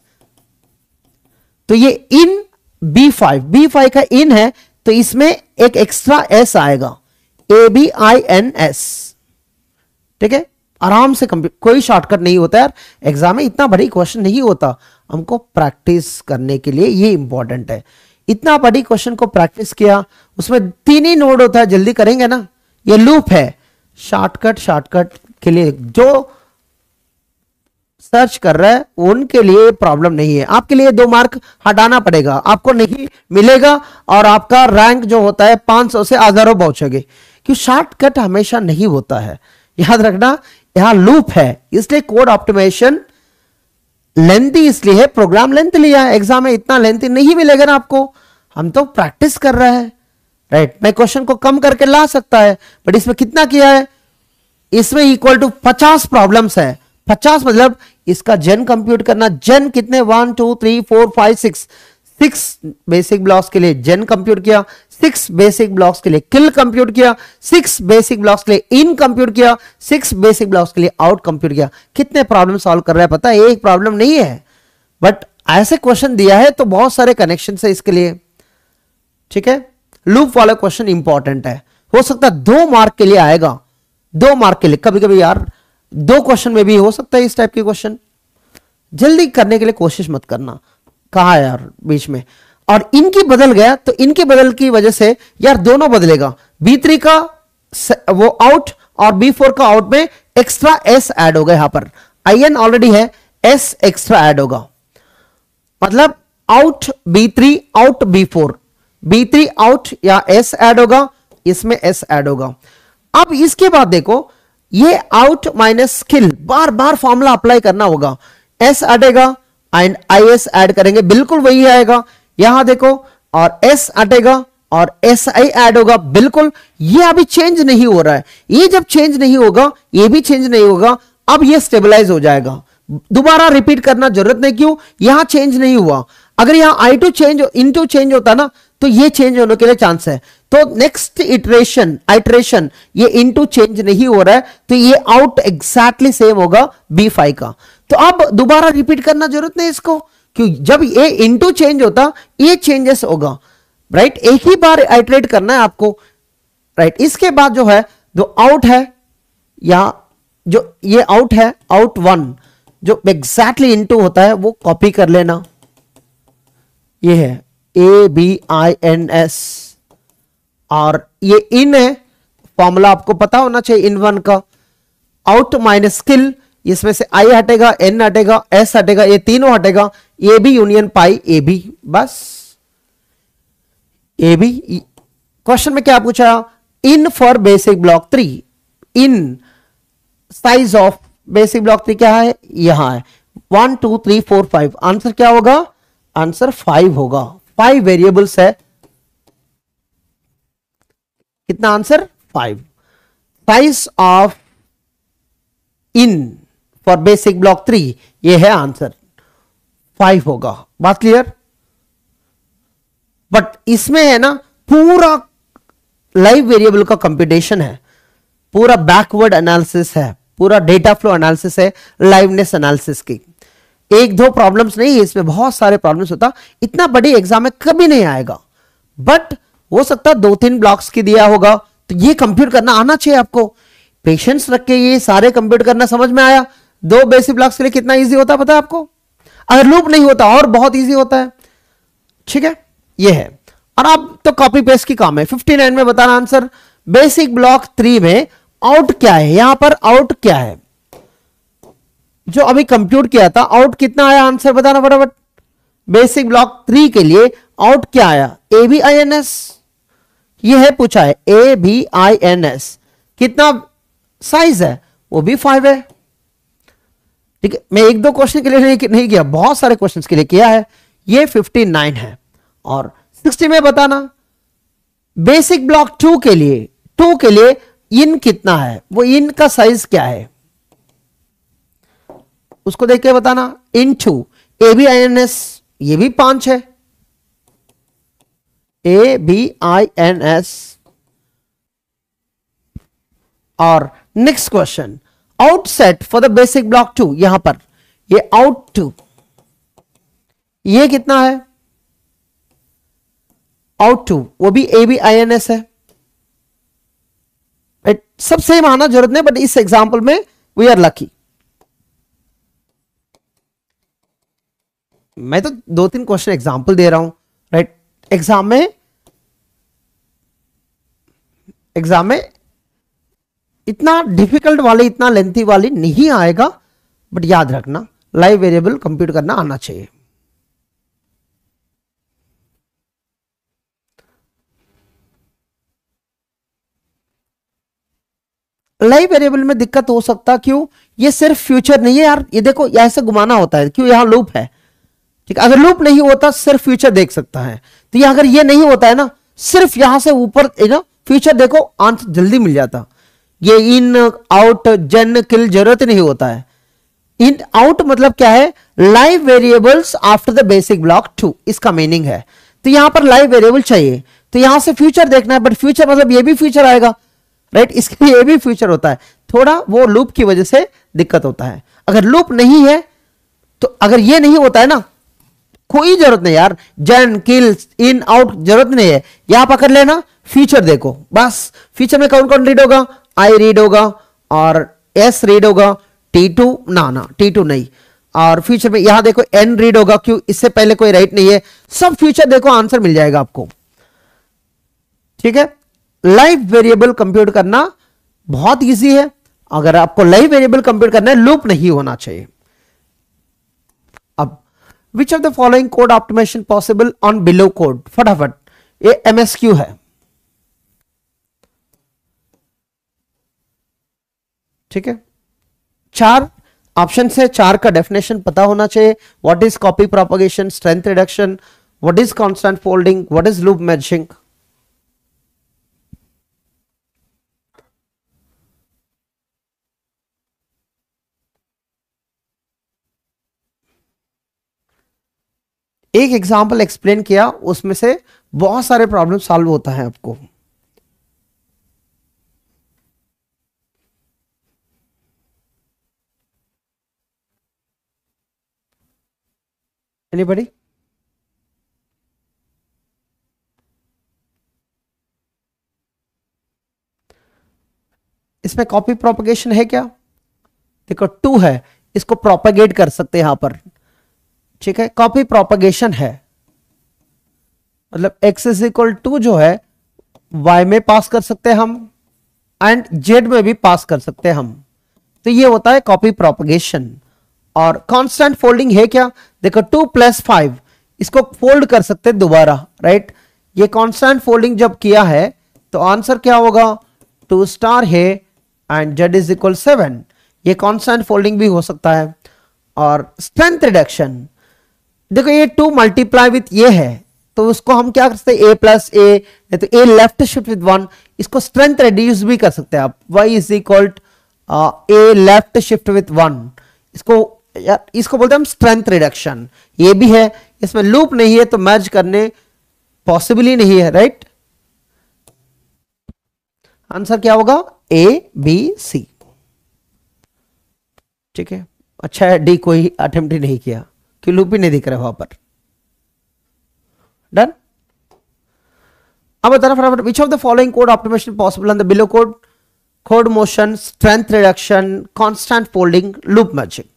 तो ये इन B5 का इन है तो इसमें एक एक्स्ट्रा एस आएगा, A B I N S. ठीक है, आराम से कंप्लीट, कोई शॉर्टकट नहीं होता यार, एग्जाम में इतना बड़ी क्वेश्चन नहीं होता, हमको प्रैक्टिस करने के लिए ये इंपॉर्टेंट है। इतना बड़ी क्वेश्चन को प्रैक्टिस किया, उसमें 3 ही नोड होता है, जल्दी करेंगे ना, ये लूप है, शॉर्टकट के लिए जो सर्च कर रहा है उनके लिए प्रॉब्लम नहीं है, आपके लिए 2 मार्क हटाना पड़ेगा, आपको नहीं मिलेगा और आपका रैंक जो होता है 500 से हजारों पहुंचोगे, क्यों शॉर्टकट हमेशा नहीं होता है, याद रखना। यहां लूप है इसलिए कोड ऑप्टिमाइजेशन लेंथी इसलिए है, प्रोग्राम लेंथ लिया है, एग्जाम में इतना लेंथी नहीं मिलेगा ना आपको, हम तो प्रैक्टिस कर रहे हैं, राइट। मैं क्वेश्चन को कम करके ला सकता है, बट इसमें कितना किया है, इसमें इक्वल टू 50 प्रॉब्लम्स है, 50 मतलब इसका जेन कंप्यूट करना, जेन कितने 1 2 3 4 5 6 बेसिक ब्लॉक्स के लिए जेन कंप्यूट किया, 6 बेसिक ब्लॉक्स के लिए किल कंप्यूट किया, 6 बेसिक ब्लॉक्स के लिए इन कंप्यूट किया, 6 बेसिक ब्लॉक्स के लिए आउट कंप्यूट किया। कितने प्रॉब्लम सॉल्व कर रहा है पता है, एक प्रॉब्लम नहीं है, बट ऐसे क्वेश्चन दिया है तो बहुत सारे कनेक्शन है इसके लिए। ठीक है, लूप वाला क्वेश्चन इंपॉर्टेंट है, हो सकता है 2 मार्क के लिए आएगा, 2 मार्क के लिए, कभी कभी यार 2 क्वेश्चन में भी हो सकता है इस टाइप के क्वेश्चन, जल्दी करने के लिए कोशिश मत करना, कहा यार बीच में। और इनकी बदल गया तो इनके बदल की वजह से यार दोनों बदलेगा, B3 का वो आउट और B4 का आउट में एक्स्ट्रा S ऐड होगा, यहां पर IN ऑलरेडी है, S एक्स्ट्रा ऐड होगा, मतलब out B3 out B4, B3 out या S ऐड होगा, इसमें S ऐड होगा। अब इसके बाद देखो ये आउट माइनस किल, बार बार फॉर्मूला अप्लाई करना होगा, S हटेगा एंड IS ऐड करेंगे, बिल्कुल वही आएगा, यहां देखो, और S हटेगा और SI ऐड होगा, बिल्कुल ये अभी चेंज नहीं हो रहा है, ये जब चेंज नहीं होगा ये भी चेंज नहीं होगा, अब ये स्टेबलाइज हो जाएगा, दोबारा रिपीट करना जरूरत नहीं, क्यों, यहां चेंज नहीं हुआ, अगर यहां I2 चेंज इनटू चेंज होता ना तो ये चेंज होने के लिए चांस है, तो नेक्स्ट इटरेशन ये इनटू चेंज नहीं हो रहा है तो ये आउट एग्जैक्टली सेम होगा B5 का, तो अब दोबारा रिपीट करना जरूरत नहीं इसको, क्यों, जब ये इनटू चेंज होता ये चेंजेस होगा, राइट, एक ही बार आइटरेट करना है आपको, राइट। इसके बाद जो है जो आउट है या जो ये आउट है, आउट 1 जो एग्जैक्टली इनटू होता है वो कॉपी कर लेना, ये है ABINS, और ये इन है, फॉर्मूला आपको पता होना चाहिए इन 1 का, आउट माइनस किल, इसमें से I हटेगा, N हटेगा, S हटेगा, ये तीनों हटेगा, A B union pi A B, बस ए बी। क्वेश्चन में क्या पूछा, in for basic block 3, in size of basic block 3 क्या है, यहां है 1 2 3 4 5, आंसर क्या होगा, आंसर 5 होगा, 5 वेरिएबल्स है, कितना answer 5, size of in for basic block 3, ये है आंसर 5 होगा। बात क्लियर? बट इसमें है ना पूरा लाइव वेरिएबल का कंप्यूटेशन है, पूरा बैकवर्ड एनालिसिस है, पूरा डेटा फ्लो एनालिसिस है, लाइवनेस एनालिसिस की। एक दो प्रॉब्लम्स नहीं है इसमें, बहुत सारे प्रॉब्लम्स होता। इतना बड़ी एग्जाम में कभी नहीं आएगा, बट हो सकता 2-3 ब्लॉक्स की दिया होगा, तो ये कंप्यूट करना आना चाहिए आपको। पेशेंस रख के ये सारे कंप्यूट करना समझ में आया। 2 बेसिक ब्लॉक्स के लिए कितना इजी होता है पता है आपको? अगर लूप नहीं होता और बहुत इजी होता है। ठीक है, ये है। और अब तो कॉपी पेस्ट की काम है। 59 में बताना आंसर। बेसिक ब्लॉक 3 में आउट क्या है? यहां पर आउट क्या है जो अभी कंप्यूट किया था? आउट कितना आया? आंसर बताना फटाफट। बेसिक ब्लॉक 3 के लिए आउट क्या आया? ABINS, ये है पूछा है ABINS। कितना साइज है? वो भी 5 है। ठीक है, मैं 1-2 क्वेश्चन के लिए नहीं किया, बहुत सारे क्वेश्चन के लिए किया है। ये 59 है। और 60 में बताना बेसिक ब्लॉक 2 के लिए इन कितना है? वो इन का साइज क्या है उसको देख के बताना। इन 2 ABINS, ये भी 5 है। ABINS। और next question, out set for the basic block 2। यहां पर ये आउट 2, ये कितना है? आउट 2, वो भी ABINS है। सब सेम आना जरूरत नहीं, बट इस एग्जांपल में वी आर लकी। मैं तो 2-3 क्वेश्चन एग्जांपल दे रहा हूं, राइट? एग्जाम में इतना डिफिकल्ट वाले, इतना लेंथी वाली नहीं आएगा, बट याद रखना लाइव वेरिएबल कंप्यूट करना आना चाहिए। लाइव वेरिएबल में दिक्कत हो सकता, क्यों? ये सिर्फ फ्यूचर नहीं है यार, ये देखो ऐसे घुमाना होता है, क्यों? यहां लूप है। ठीक है, अगर लूप नहीं होता सिर्फ फ्यूचर देख सकता है, तो यहां अगर ये नहीं होता है ना, सिर्फ यहां से ऊपर फ्यूचर देखो, आंसर जल्दी मिल जाता। ये इन आउट जन किल जरूरत नहीं होता है। इन आउट मतलब क्या है? Live variables after the basic block 2, इसका मीनिंग है। तो यहां पर लाइव वेरिएबल चाहिए, तो यहां से फ्यूचर देखना है, बट फ्यूचर मतलब ये भी फ्यूचर आएगा, राइट? इसके लिए ये भी फ्यूचर होता है। थोड़ा वो लूप की वजह से दिक्कत होता है। अगर लूप नहीं है, तो अगर ये नहीं होता है ना, कोई जरूरत नहीं यार, जन किल इन आउट जरूरत नहीं है। यहां पकड़ लेना, फ्यूचर देखो बस। फ्यूचर में कौन कौन रीड होगा? आई रीड होगा और एस रीड होगा। T2 ना T2 नहीं। और फ्यूचर में यहां देखो N रीड होगा, क्यों? इससे पहले कोई राइट नहीं है। सब फ्यूचर देखो, आंसर मिल जाएगा आपको। ठीक है, लाइव वेरिएबल कंप्यूट करना बहुत इजी है। अगर आपको लाइव वेरिएबल कंप्यूट करना है, लूप नहीं होना चाहिए। अब which of the following code optimisation possible on below code? फटाफट, ये MSQ है। ठीक है, 4 ऑप्शन है, 4 का डेफिनेशन पता होना चाहिए। What is copy propagation, strength reduction, what is constant folding, what is loop matching. एक एग्जांपल एक्सप्लेन किया, उसमें से बहुत सारे प्रॉब्लम सॉल्व होता है आपको। एनीबॉडी? इसमें कॉपी प्रोपगेशन है क्या? देखो 2 है, इसको प्रोपगेट कर सकते हैं यहां पर। ठीक है, कॉपी प्रोपगेशन है, मतलब x इज इक्वल टू जो है y में पास कर सकते हैं हम, एंड z में भी पास कर सकते हैं हम। तो ये होता है कॉपी प्रोपगेशन। और कांस्टेंट फोल्डिंग है क्या? देखो 2 + 5, इसको फोल्ड कर सकते हैं दोबारा, राइट? ये कांस्टेंट फोल्डिंग जब किया है तो आंसर क्या होगा? 2 स्टार है एंड z इज इक्वल 7। ये कांस्टेंट फोल्डिंग भी हो सकता है। और स्ट्रेंथ रिडक्शन, देखो ये 2 मल्टीप्लाई विथ ये है, तो उसको हम क्या कर सकते हैं? a + a, तो a लेफ्ट शिफ्ट विथ 1, इसको स्ट्रेंथ रिड्यूस भी कर सकते हैं आप। y is equal a left shift with 1, इसको यार इसको बोलते हैं हम स्ट्रेंथ रिडक्शन। ये भी है, इसमें लूप नहीं है तो मर्ज करने पॉसिबल ही नहीं है, राइट। आंसर क्या होगा? A B C. ठीक है, अच्छा है डी कोई अटेम्प्ट ही नहीं किया, कि लूप ही नहीं दिख रहा वहां पर। डन। अब बता रहा फटाफट, which of the following code optimisation possible on the below code? Code motion, strength reduction, constant folding, loop merging.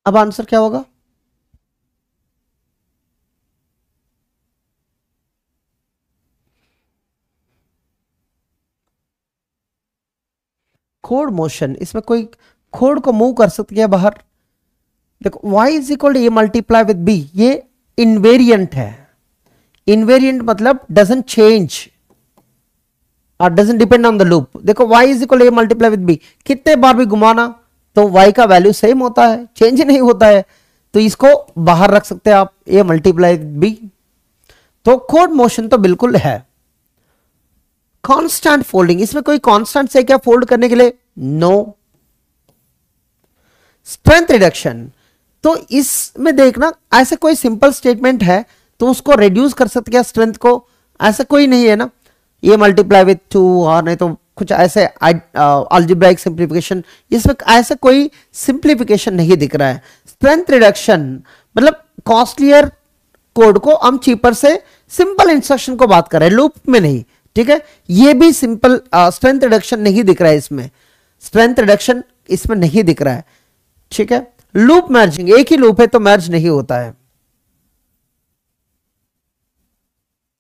अब आंसर क्या होगा? खोड मोशन, इसमें कोई खोड को मूव कर सकती है बाहर। देखो y is equal to A multiply with B, ये इनवेरिएंट है। इनवेरिएंट मतलब डजंट चेंज और doesn't depend on the loop. देखो y is equal to A multiply with B, कितने बार भी घुमाना तो y का वैल्यू सेम होता है, चेंज ही नहीं होता है, तो इसको बाहर रख सकते हैं आप, ए मल्टीप्लाई विद बी। तो खोड मोशन तो बिल्कुल है। कांस्टेंट फोल्डिंग, इसमें कोई कांस्टेंट से क्या फोल्ड करने के लिए? नो। स्ट्रेंथ रिडक्शन, तो इसमें देखना ऐसे कोई सिंपल स्टेटमेंट है तो उसको रिड्यूस कर सकते क्या स्ट्रेंथ को? ऐसा कोई नहीं है ना, ये मल्टीप्लाई विथ 2 और नहीं तो कुछ ऐसे अलजेब्राइक सिंप्लीफिकेशन, इसमें ऐसा कोई सिंप्लीफिकेशन नहीं दिख रहा है। स्ट्रेंथ रिडक्शन मतलब कॉस्टलियर कोड को हम चीपर से सिंपल इंस्ट्रक्शन को बात कर रहे हैं, लूप में नहीं। ठीक है, ये भी सिंपल स्ट्रेंथ रिडक्शन नहीं दिख रहा है इसमें, स्ट्रेंथ रिडक्शन इसमें नहीं दिख रहा है। ठीक है, लूप मर्जिंग, एक ही लूप है तो मर्ज नहीं होता है।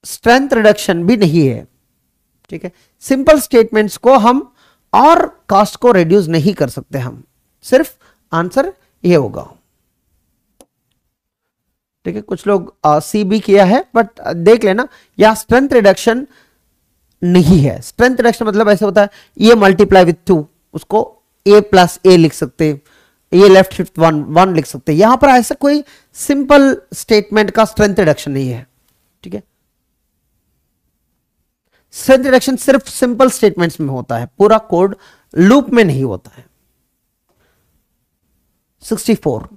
स्ट्रेंथ रिडक्शन भी नहीं है। ठीक है, सिंपल स्टेटमेंट्स को हम और कास्ट को रिड्यूस नहीं कर सकते हम, सिर्फ आंसर ये होगा। ठीक है, कुछ लोग सी भी किया है बट देख लेना, या स्ट्रेंथ रिडक्शन नहीं है। स्ट्रेंथ रिडक्शन मतलब ऐसे होता है, ये मल्टीप्लाई विथ 2, उसको a प्लस ए लिख सकते, ये लेफ्ट शिफ्ट 1 लिख सकते। यहां पर ऐसा कोई सिंपल स्टेटमेंट का स्ट्रेंथ रिडक्शन नहीं है। ठीक है, स्ट्रेंथ रिडक्शन सिर्फ सिंपल स्टेटमेंट्स में होता है, पूरा कोड लूप में नहीं होता है। 64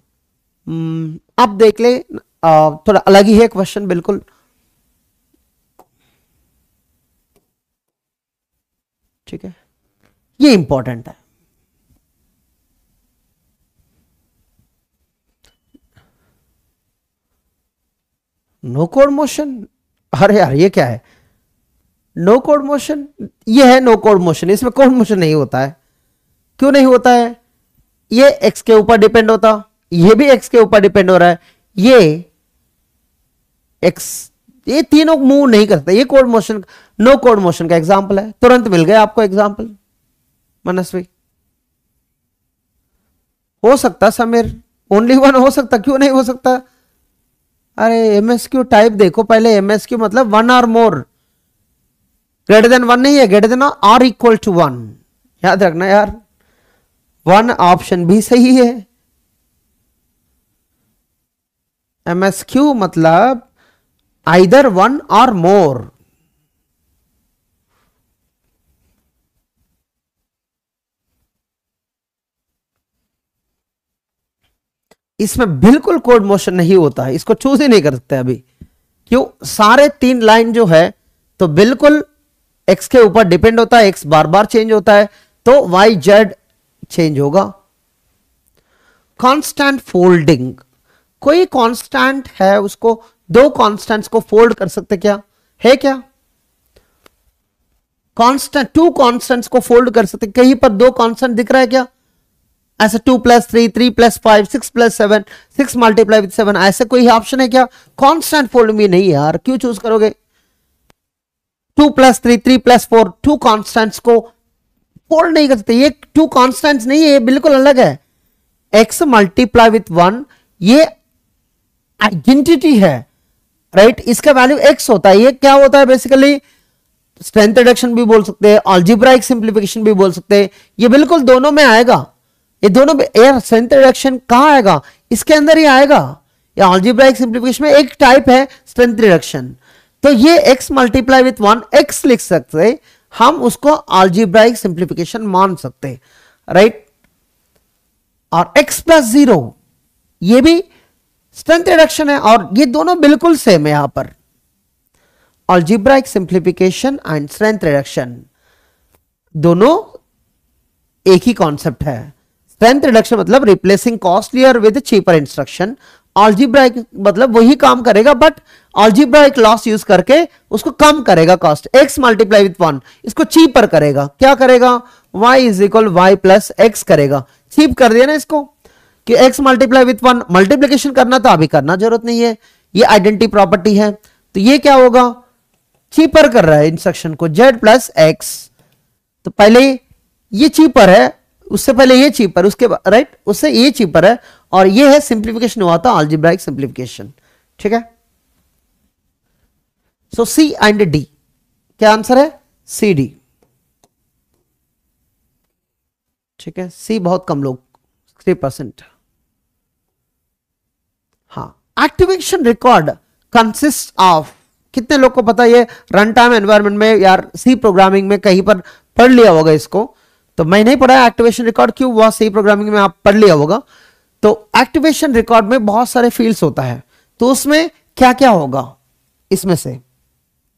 अब देख ले, थोड़ा अलग ही है क्वेश्चन बिल्कुल। ठीक है, ये इंपॉर्टेंट है। नो कोड मोशन, अरे यार ये क्या है? नो कोड मोशन, ये है नो कोड मोशन, इसमें कोड मोशन नहीं होता है। क्यों नहीं होता है? ये x के ऊपर डिपेंड होता, ये भी x के ऊपर डिपेंड हो रहा है, ये x, ये तीनों मूव नहीं करता, ये code motion, no code motion का एग्जांपल है। तुरंत मिल गया आपको एग्जांपल मनस्वी। हो सकता समीर, ओनली वन हो सकता, क्यों नहीं हो सकता? अरे एमएसक्यू टाइप देखो पहले, एमएसक्यू मतलब 1 और मोर, ग्रेटर देन 1 नहीं है, ग्रेटर देन और इक्वल टू 1, याद रखना यार। 1 ऑप्शन भी सही है। एमएसक्यू मतलब आइदर 1 और मोर। इसमें बिल्कुल कोड मोशन नहीं होता है, इसको चूज ही नहीं कर सकते अभी। क्यों? सारे 3 लाइन जो है तो बिल्कुल x के ऊपर डिपेंड होता है, x बार बार चेंज होता है तो y z चेंज होगा। कांस्टेंट फोल्डिंग, कोई कांस्टेंट है उसको 2 कांस्टेंट्स को फोल्ड कर सकते क्या? है क्या? कांस्टेंट 2 कांस्टेंट्स को फोल्ड कर सकते, कहीं पर 2 कांस्टेंट दिख रहा है क्या? ऐसे 2 + 3, 3 + 5, 6 + 7, 6 मल्टीप्लाई विद 7, ऐसे कोई ऑप्शन है क्या? कांस्टेंट फोल्ड में नहीं यार, क्यों चूज करोगे? 2+3 3+4 टू कॉन्स्टेंट्स को फोल्ड नहीं कर सकते। ये टू कॉन्स्टेंट्स नहीं है, ये बिल्कुल अलग है। x मल्टीप्लाई विथ 1 ये आइडेंटिटी है, राइट? इसका वैल्यू x होता है। ये क्या होता है बेसिकली? स्ट्रेंथ रिडक्शन भी बोल सकते हैं, अलजेब्राइक सिंप्लीफिकेशन भी बोल सकते हैं। ये बिल्कुल दोनों में आएगा, ये दोनों में। यार स्ट्रेंथ रिडक्शन कहां आएगा? इसके अंदर ही आएगा। या अलजेब्राइक सिंप्लीफिकेशन में एक टाइप है स्ट्रेंथ रिडक्शन। तो ये x मल्टीप्लाई विथ 1 x लिख सकते, हम उसको अलजेब्राइक सिंप्लीफिकेशन मान सकते, राइट? और x प्लस 0 ये भी स्ट्रेंथ रिडक्शन है, और ये दोनों बिल्कुल सेम है। यहां पर algebraic simplification and strength reduction दोनों एक ही कॉन्सेप्ट है। स्ट्रेंथ रिडक्शन मतलब replacing costlier with cheaper instruction. Algebraic मतलब वही काम करेगा, बट अलजेब्राइक लॉस यूज करके उसको कम करेगा कॉस्ट। x मल्टीप्लाई विथ 1 इसको चीपर करेगा। क्या करेगा? y is equal y plus x करेगा। चीप कर दिया ना इसको कि x मल्टीप्लाई विथ 1 मल्टीप्लीकेशन करना था, अभी करना जरूरत नहीं है, ये आइडेंटिटी प्रॉपर्टी है। तो ये क्या होगा? चीपर कर रहा है इंस्ट्रक्शन को, z प्लस x। तो पहले ये चीपर है, उससे पहले ये चीपर, उसके राइट उससे ये चीपर है, और ये है सिंप्लीफिकेशन हुआ था अलजेब्राइक सिंप्लीफिकेशन। ठीक है, सो सी एंड डी, क्या आंसर है? C D. ठीक है, सी बहुत कम लोग, 3%। हाँ, एक्टिवेशन रिकॉर्ड कंसिस्ट ऑफ, कितने लोग को पता है? ये रन टाइम एनवायरनमेंट में यार सी प्रोग्रामिंग में कहीं पर पढ़ लिया होगा इसको, तो मैं नहीं पढ़ा एक्टिवेशन रिकॉर्ड क्यों हुआ, सी प्रोग्रामिंग में आप पढ़ लिया होगा। तो एक्टिवेशन रिकॉर्ड में बहुत सारे फील्ड्स होता है, तो उसमें क्या क्या होगा इसमें से?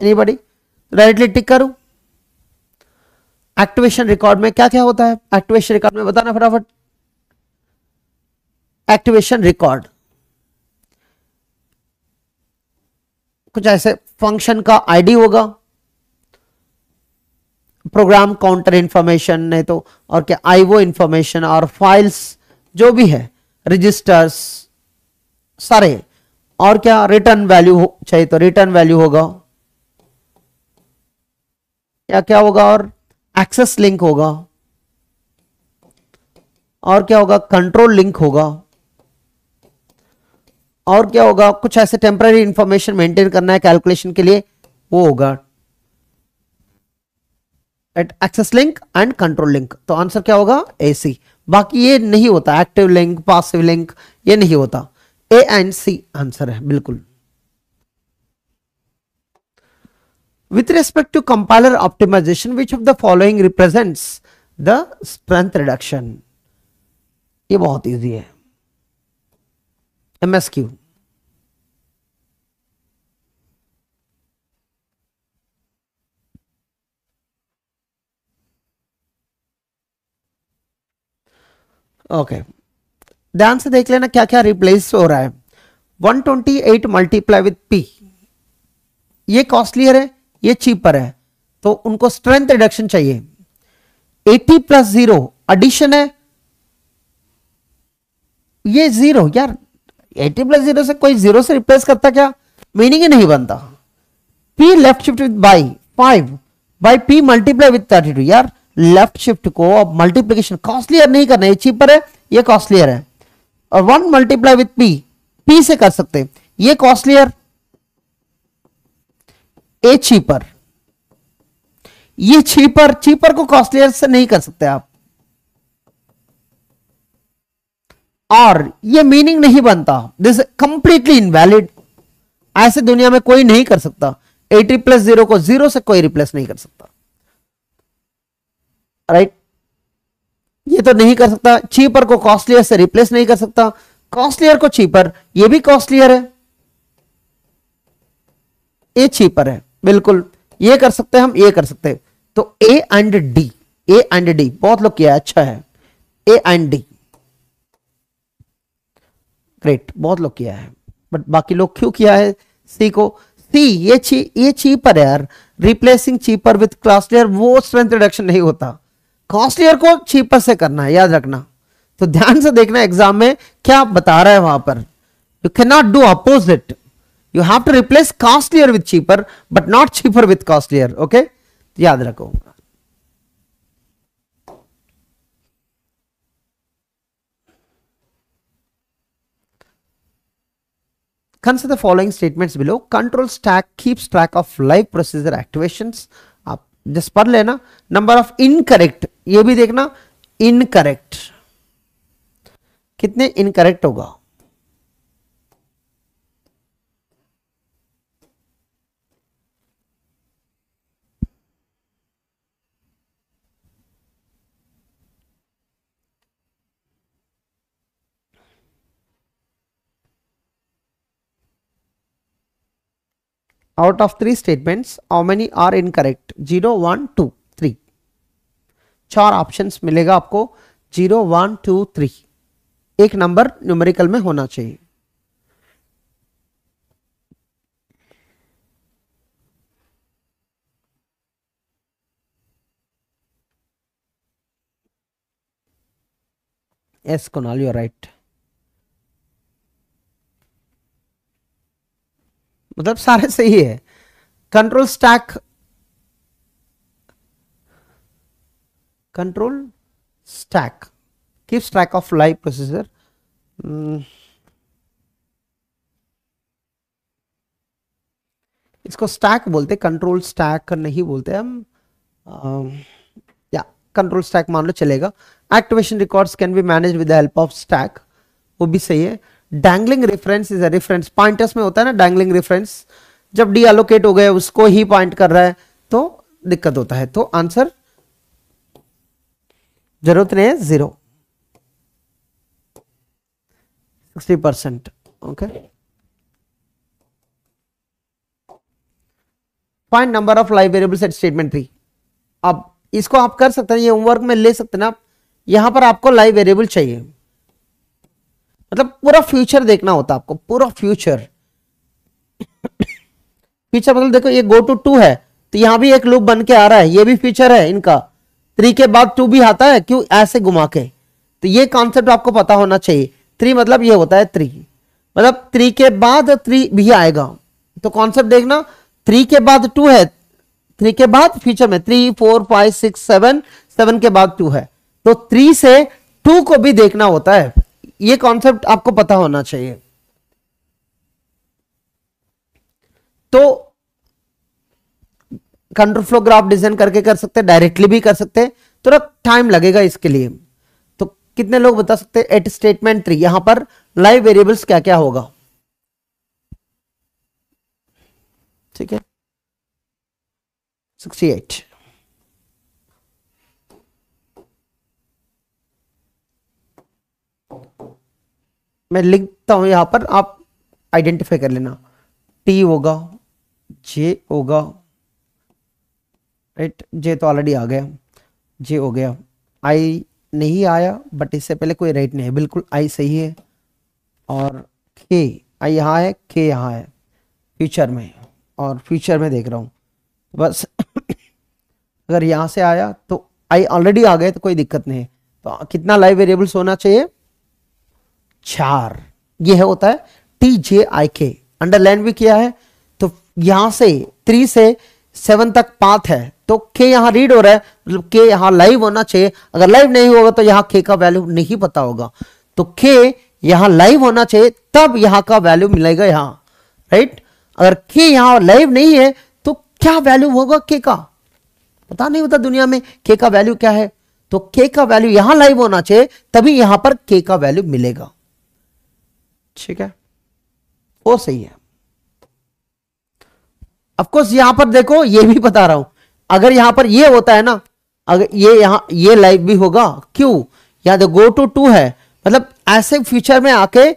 एनीबॉडी? डायरेक्टली टिक करूं? एक्टिवेशन रिकॉर्ड में क्या क्या होता है? एक्टिवेशन रिकॉर्ड में बताना फटाफट। एक्टिवेशन रिकॉर्ड कुछ ऐसे फंक्शन का आईडी होगा, प्रोग्राम काउंटर इंफॉर्मेशन, नहीं तो और क्या आईओ इंफॉर्मेशन, और फाइल्स जो भी है, रजिस्टर्स सारे, और क्या रिटर्न वैल्यू चाहिए तो रिटर्न वैल्यू होगा, क्या क्या होगा, और एक्सेस लिंक होगा, और क्या होगा? कंट्रोल लिंक होगा, और क्या होगा? कुछ ऐसे टेम्पररी इंफॉर्मेशन मेंटेन करना है कैलकुलेशन के लिए, वो होगा access link and control link. तो आंसर क्या होगा? एसी। बाकी ये नहीं होता, एक्टिव लिंक, पासिव लिंक, ये नहीं होता। ए एंड सी आंसर है बिल्कुल। With respect to compiler optimization, which of the following represents the strength reduction? ये बहुत इजी है, MSQ। ओके, ध्यान से देख लेना क्या क्या रिप्लेस हो रहा है। 128 मल्टीप्लाई विथ P, ये कॉस्टलियर है, ये चीपर है, तो उनको स्ट्रेंथ रिडक्शन चाहिए। 80 प्लस 0 एडिशन है, ये 0 यार, 80 प्लस 0 से कोई 0 से रिप्लेस करता क्या? मीनिंग ही नहीं बनता। P left shift with by 5 by P multiply with 32, यार लेफ्ट शिफ्ट को अब मल्टीप्लीकेशन कॉस्टलियर नहीं करना, ये चीपर है, ये कॉस्टलियर है। और 1 मल्टीप्लाई विथ P से कर सकते, ये कॉस्टलियर, ए चीपर, ये चीपर, चीपर को कॉस्टलियर से नहीं कर सकते आप, और ये मीनिंग नहीं बनता, दिस कंप्लीटली इनवैलिड। ऐसे दुनिया में कोई नहीं कर सकता, 80 प्लस 0 को 0 से कोई रिप्लेस नहीं कर सकता, राइट? ये तो नहीं कर सकता। चीपर को कॉस्टलियर से रिप्लेस नहीं कर सकता, कॉस्टलियर को चीपर, ये भी कॉस्टलियर है, ये चीपर है, बिल्कुल ये कर सकते हैं हम, ये कर सकते हैं। तो A and D, A and D बहुत लोग किया है, अच्छा है, ए एंड डी ग्रेट, बहुत लोग किया है, बट बाकी लोग क्यों किया है सी को? सी ये चीपर है यार, रिप्लेसिंग चीपर विथ कॉस्टलियर, वो स्ट्रेंथ रिडक्शन नहीं होता, कॉस्टलियर को चीपर से करना है, याद रखना। तो ध्यान से देखना एग्जाम में क्या बता रहा है वहां पर, you can not do opposite, you have to replace costlier with cheaper but not cheaper with costlier. Okay, याद रखो. Consider the following statements below. Control stack keeps track of live procedure activations. आप just पढ़ लेना. Number of incorrect, ये भी देखना. Incorrect कितने incorrect होगा. Out of 3 statements, how many are incorrect? 0, 1, 2, 3. 4 options मिलेगा आपको. 0, 1, 2, 3. एक नंबर न्यूमेरिकल में होना चाहिए. Yes, Kunal, you are right. मतलब सारे सही है. Control stack keeps track of live processor. इसको स्टैक बोलते, कंट्रोल स्टैक नहीं बोलते हम. या कंट्रोल स्टैक मान लो चलेगा. Activation records can be manage with the help of stack, वो भी सही है. Dangling reference is a reference. Pointers में होता है ना डैंगलिंग रेफरेंस, जब डी एलोकेट हो गया उसको ही पॉइंट कर रहा है तो दिक्कत होता है. तो आंसर जरूरत नहीं है. 0, 60%. Okay, find number of live variables at statement 3. अब इसको आप कर सकते हैं, ये होमवर्क में ले सकते हैं ना. यहां पर आपको लाइव वेरिएबल चाहिए, मतलब पूरा फ्यूचर देखना होता है आपको. पूरा फ्यूचर मतलब देखो ये गो टू 2 है तो यहां भी एक लूप बन के आ रहा है, ये भी फ्यूचर है इनका. 3 के बाद 2 भी आता है, क्यों ऐसे घुमा के. तो ये कॉन्सेप्ट आपको पता होना चाहिए. 3 मतलब ये होता है 3, मतलब 3 के बाद 3 भी आएगा. तो कॉन्सेप्ट देखना, 3 के बाद 2 है, 3 के बाद फ्यूचर में 3, 4, 5, 6, 7, 7 के बाद 2 है. तो 3 से 2 को भी देखना होता है. ये कॉन्सेप्ट आपको पता होना चाहिए. तो कंट्रोल फ्लो ग्राफ डिजाइन करके कर सकते हैं, डायरेक्टली भी कर सकते हैं, थोड़ा टाइम लगेगा इसके लिए. तो कितने लोग बता सकते हैं एट स्टेटमेंट 3 यहां पर लाइव वेरिएबल्स क्या क्या होगा. ठीक है, 68. मैं लिखता हूं यहां पर, आप आइडेंटिफाई कर लेना. टी होगा, जे होगा, राइट. जे तो ऑलरेडी आ गया, जे हो गया. आई नहीं आया बट इससे पहले कोई राइट नहीं है, बिल्कुल आई सही है. और के, आई यहाँ है, के यहाँ है फ्यूचर में, और फ्यूचर में देख रहा हूँ बस. अगर यहाँ से आया तो आई ऑलरेडी आ गए तो कोई दिक्कत नहीं है. तो कितना लाइव वेरिएबल्स होना चाहिए? 4. ये होता है टी जे आई के, अंडरलाइन भी किया है. तो यहां से 3 से 7 तक पाथ है, तो के यहां रीड हो रहा है, मतलब के यहां लाइव होना चाहिए. अगर लाइव नहीं होगा तो यहां के का वैल्यू नहीं पता होगा. तो के यहां लाइव होना चाहिए, तब यहां का वैल्यू मिलेगा यहां, राइट. अगर के यहां लाइव नहीं है तो क्या वैल्यू होगा के का, पता नहीं होता दुनिया में के का वैल्यू क्या है. तो के का वैल्यू यहां लाइव होना चाहिए, तभी यहां पर के का वैल्यू मिलेगा. ठीक है, वो सही है. ऑफ कोर्स यहां पर देखो, ये भी बता रहा हूं, अगर यहां पर ये होता है ना, अगर ये यहां ये लाइव भी होगा, क्यों, या तो गो टू 2 है, मतलब ऐसे फ्यूचर में आके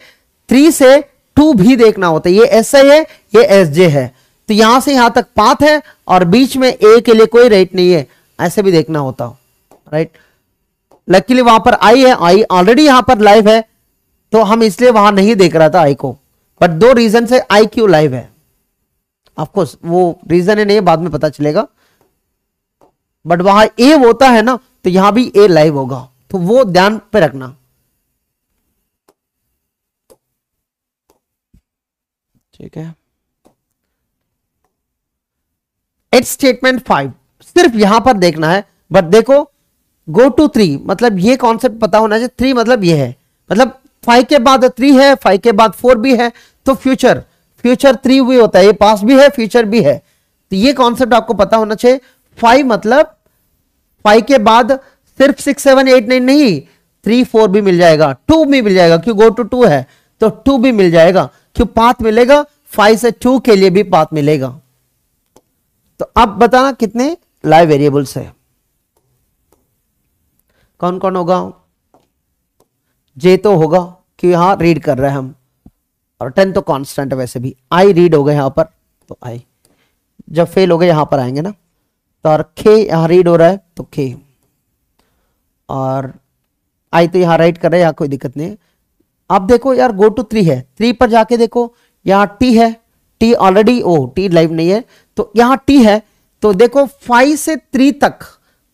3 से 2 भी देखना होता है. ये एस आई है, ये एस जे है, तो यहां से यहां तक पाथ है और बीच में ए के लिए कोई राइट नहीं है, ऐसे भी देखना होता, राइट. लकीली वहां पर आई है, आई ऑलरेडी यहां पर लाइव है, तो हम इसलिए वहां नहीं देख रहा था आई को. बट 2 रीजन से आई क्यों लाइव है, ऑफकोर्स वो रीजन है नहीं, बाद में पता चलेगा. बट वहां ए होता है ना, तो यहां भी ए लाइव होगा, तो वो ध्यान पे रखना. ठीक है, इट स्टेटमेंट 5 सिर्फ यहां पर देखना है, बट देखो गो टू 3 मतलब ये कॉन्सेप्ट पता होना चाहिए। 3 मतलब ये है, मतलब 5 के बाद 3 है, 5 के बाद 4 भी है, तो फ्यूचर 3 भी होता है, ये पास्ट भी है फ्यूचर भी है, तो ये कॉन्सेप्ट आपको पता होना चाहिए। 5 मतलब 5 के बाद सिर्फ 6 7 8 9 नहीं, 3 4 भी मिल जाएगा, 2 भी मिल जाएगा, क्यों गो टू 2 है तो 2 भी मिल जाएगा, क्यों पाथ मिलेगा 5 से 2 के लिए भी पाथ मिलेगा। तो अब बताना कितने लाइव वेरिएबल्स है, कौन कौन होगा। जे तो होगा कि यहां रीड कर रहे हैं हम, और 10 तो कांस्टेंट है वैसे भी। आई रीड हो गए यहां पर, तो आई जब फेल हो गए यहां पर आएंगे ना, तो और खे यहां रीड हो रहा है तो खे, और आई तो यहां राइट कर रहे हैं, यहां कोई दिक्कत नहीं है। अब देखो यार गो टू 3 है, 3 पर जाके देखो यहां टी है, टी ऑलरेडी ओ टी लाइव नहीं है, तो यहां टी है, तो देखो 5 से 3 तक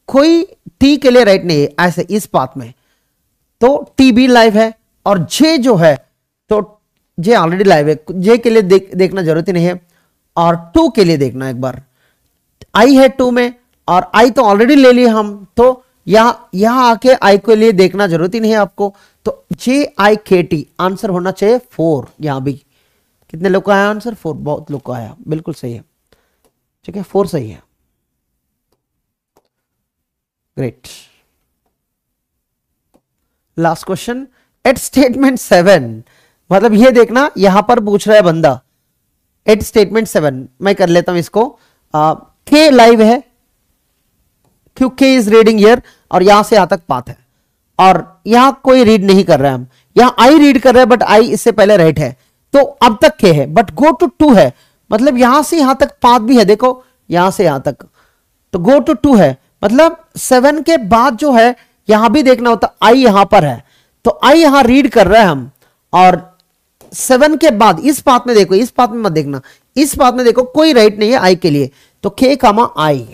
कोई टी के लिए राइट नहीं है ऐसे इस पाथ में, तो टी भी लाइव है। और जे जो है तो जे ऑलरेडी लाइव है, जे के लिए देखना जरूरत ही नहीं है, और 2 के लिए देखना एक बार। आई है 2 में, और आई तो ऑलरेडी ले लिए हम, तो यहां आके आई के लिए देखना जरूरत ही नहीं है आपको, तो जे आई के टी आंसर होना चाहिए 4। यहां भी कितने लोग का आया आंसर, 4, बहुत लोग का आया, बिल्कुल सही है, ठीक है 4 सही है, great. Last question, at statement 7 मतलब ये देखना यहां पर पूछ रहा है बंदा, एट स्टेटमेंट 7 मैं कर लेता हूं इसको, के लाइव है क्यों के इज रीडिंग हियर, और यहां से यहां तक पाथ है, और यहां कोई रीड नहीं कर रहा है हम, यहां आई रीड कर रहे हैं बट आई इससे पहले राइट है, तो अब तक के है, बट गो टू 2 है, मतलब यहां से यहां तक पाथ भी है, देखो यहां से यहां तक, तो गो टू 2 है, मतलब 7 के बाद जो है यहां भी देखना होता, आई यहां पर है, तो आई यहां रीड कर रहे हैं हम, और 7 के बाद इस पाथ में देखो, इस पाथ में मत देखना, इस पाथ में देखो कोई राइट नहीं है आई के लिए, तो के कामा आई,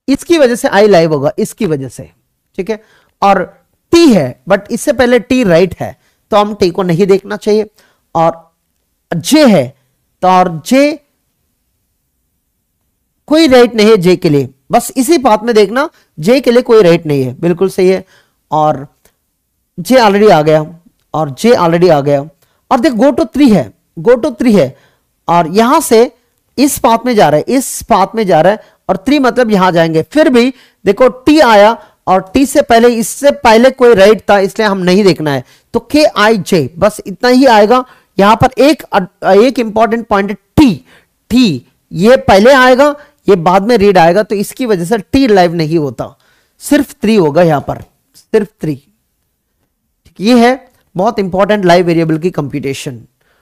इसकी वजह से आई लाइव होगा, इसकी वजह से, ठीक है। और टी है बट इससे पहले टी राइट है, तो हम टी को नहीं देखना चाहिए, और जे है तो और जे कोई राइट नहीं है जे के लिए, बस इसी पाथ में देखना, जे के लिए कोई राइट नहीं है, बिल्कुल सही है, और जे ऑलरेडी आ गया, और जे ऑलरेडी आ गया, और देख गो टू 3 है, गो टू 3 है, और यहां से इस पाथ में जा रहा है, इस पाथ में जा रहा है, और 3 मतलब यहां जाएंगे, फिर भी देखो टी आया, और टी से पहले इससे पहले कोई राइट था, इसलिए हम नहीं देखना है, तो के आई जे बस इतना ही आएगा। यहां पर एक इंपॉर्टेंट पॉइंट है टी, टी ये पहले आएगा, ये बाद में रीड आएगा, तो इसकी वजह से टी लाइव नहीं होता, सिर्फ 3 होगा यहां पर, सिर्फ 3। ये है बहुत इंपॉर्टेंट लाइव वेरिएबल की कंप्यूटेशन,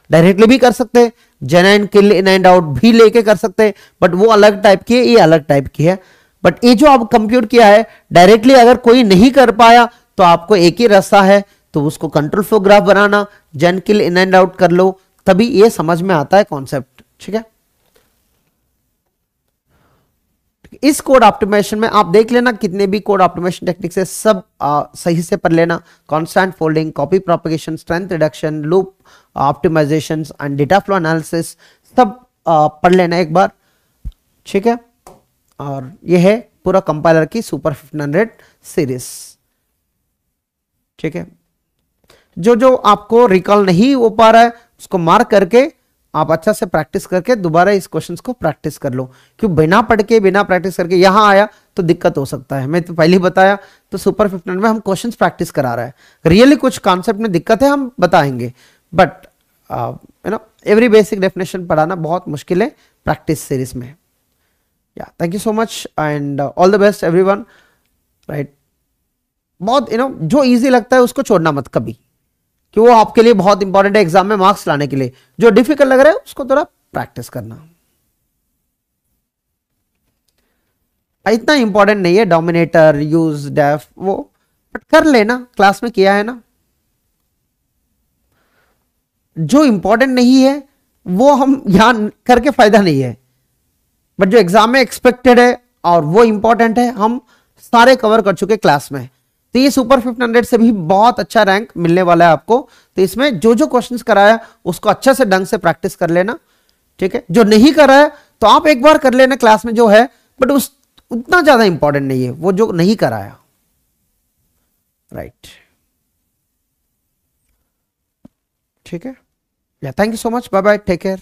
डायरेक्टली भी कर सकते हैं, genuine kill in and out भी लेके कर सकते हैं, बट वो अलग टाइप की है, ये अलग टाइप की है, बट ये जो आप कंप्यूट किया है डायरेक्टली, अगर कोई नहीं कर पाया तो आपको एक ही रास्ता है, तो उसको कंट्रोल फ्लो ग्राफ बनाना, gen kill in and out कर लो, तभी ये समझ में आता है कॉन्सेप्ट, ठीक है। इस कोड ऑप्टिमाइजेशन में आप देख लेना कितने भी कोड ऑप्टिमाइजेशन टेक्निक्स है, सब सही से पढ़ लेना, constant folding, copy propagation, strength reduction, loop optimisation and data flow analysis, सब पढ़ लेना एक बार, ठीक है। और ये है पूरा कंपाइलर की सुपर 1500 सीरीज, ठीक है। जो जो आपको रिकॉल नहीं हो पा रहा है उसको मार्क करके आप अच्छा से प्रैक्टिस करके दोबारा इस क्वेश्चंस को प्रैक्टिस कर लो, क्यों बिना पढ़ के बिना प्रैक्टिस करके यहां आया तो दिक्कत हो सकता है। मैं तो पहले ही बताया, तो सुपर 1500 में हम क्वेश्चंस प्रैक्टिस करा रहा है, रियली कुछ कॉन्सेप्ट में दिक्कत है हम बताएंगे, but you know every basic definition पढ़ाना बहुत मुश्किल है प्रैक्टिस सीरीज में। या thank you so much and all the best everyone, right. बहुत यू नो जो इजी लगता है उसको छोड़ना मत कभी, कि वो आपके लिए बहुत इंपॉर्टेंट है एग्जाम में मार्क्स लाने के लिए। जो डिफिकल्ट लग रहा है उसको थोड़ा प्रैक्टिस करना, इतना इंपॉर्टेंट नहीं है डोमिनेटर यूज डेफ वो, बट कर लेना, क्लास में किया है ना। जो इंपॉर्टेंट नहीं है वो हम यहां करके फायदा नहीं है, बट जो एग्जाम में एक्सपेक्टेड है और वो इंपॉर्टेंट है हम सारे कवर कर चुके क्लास में। तो ये सुपर 1500 से भी बहुत अच्छा रैंक मिलने वाला है आपको, तो इसमें जो जो क्वेश्चंस कराया उसको अच्छा से ढंग से प्रैक्टिस कर लेना, ठीक है। जो नहीं कराया तो आप एक बार कर लेना क्लास में जो है, बट उस उतना ज्यादा इंपॉर्टेंट नहीं है वो जो नहीं कराया, राइट। ठीक है, या thank you so much, bye bye, take care.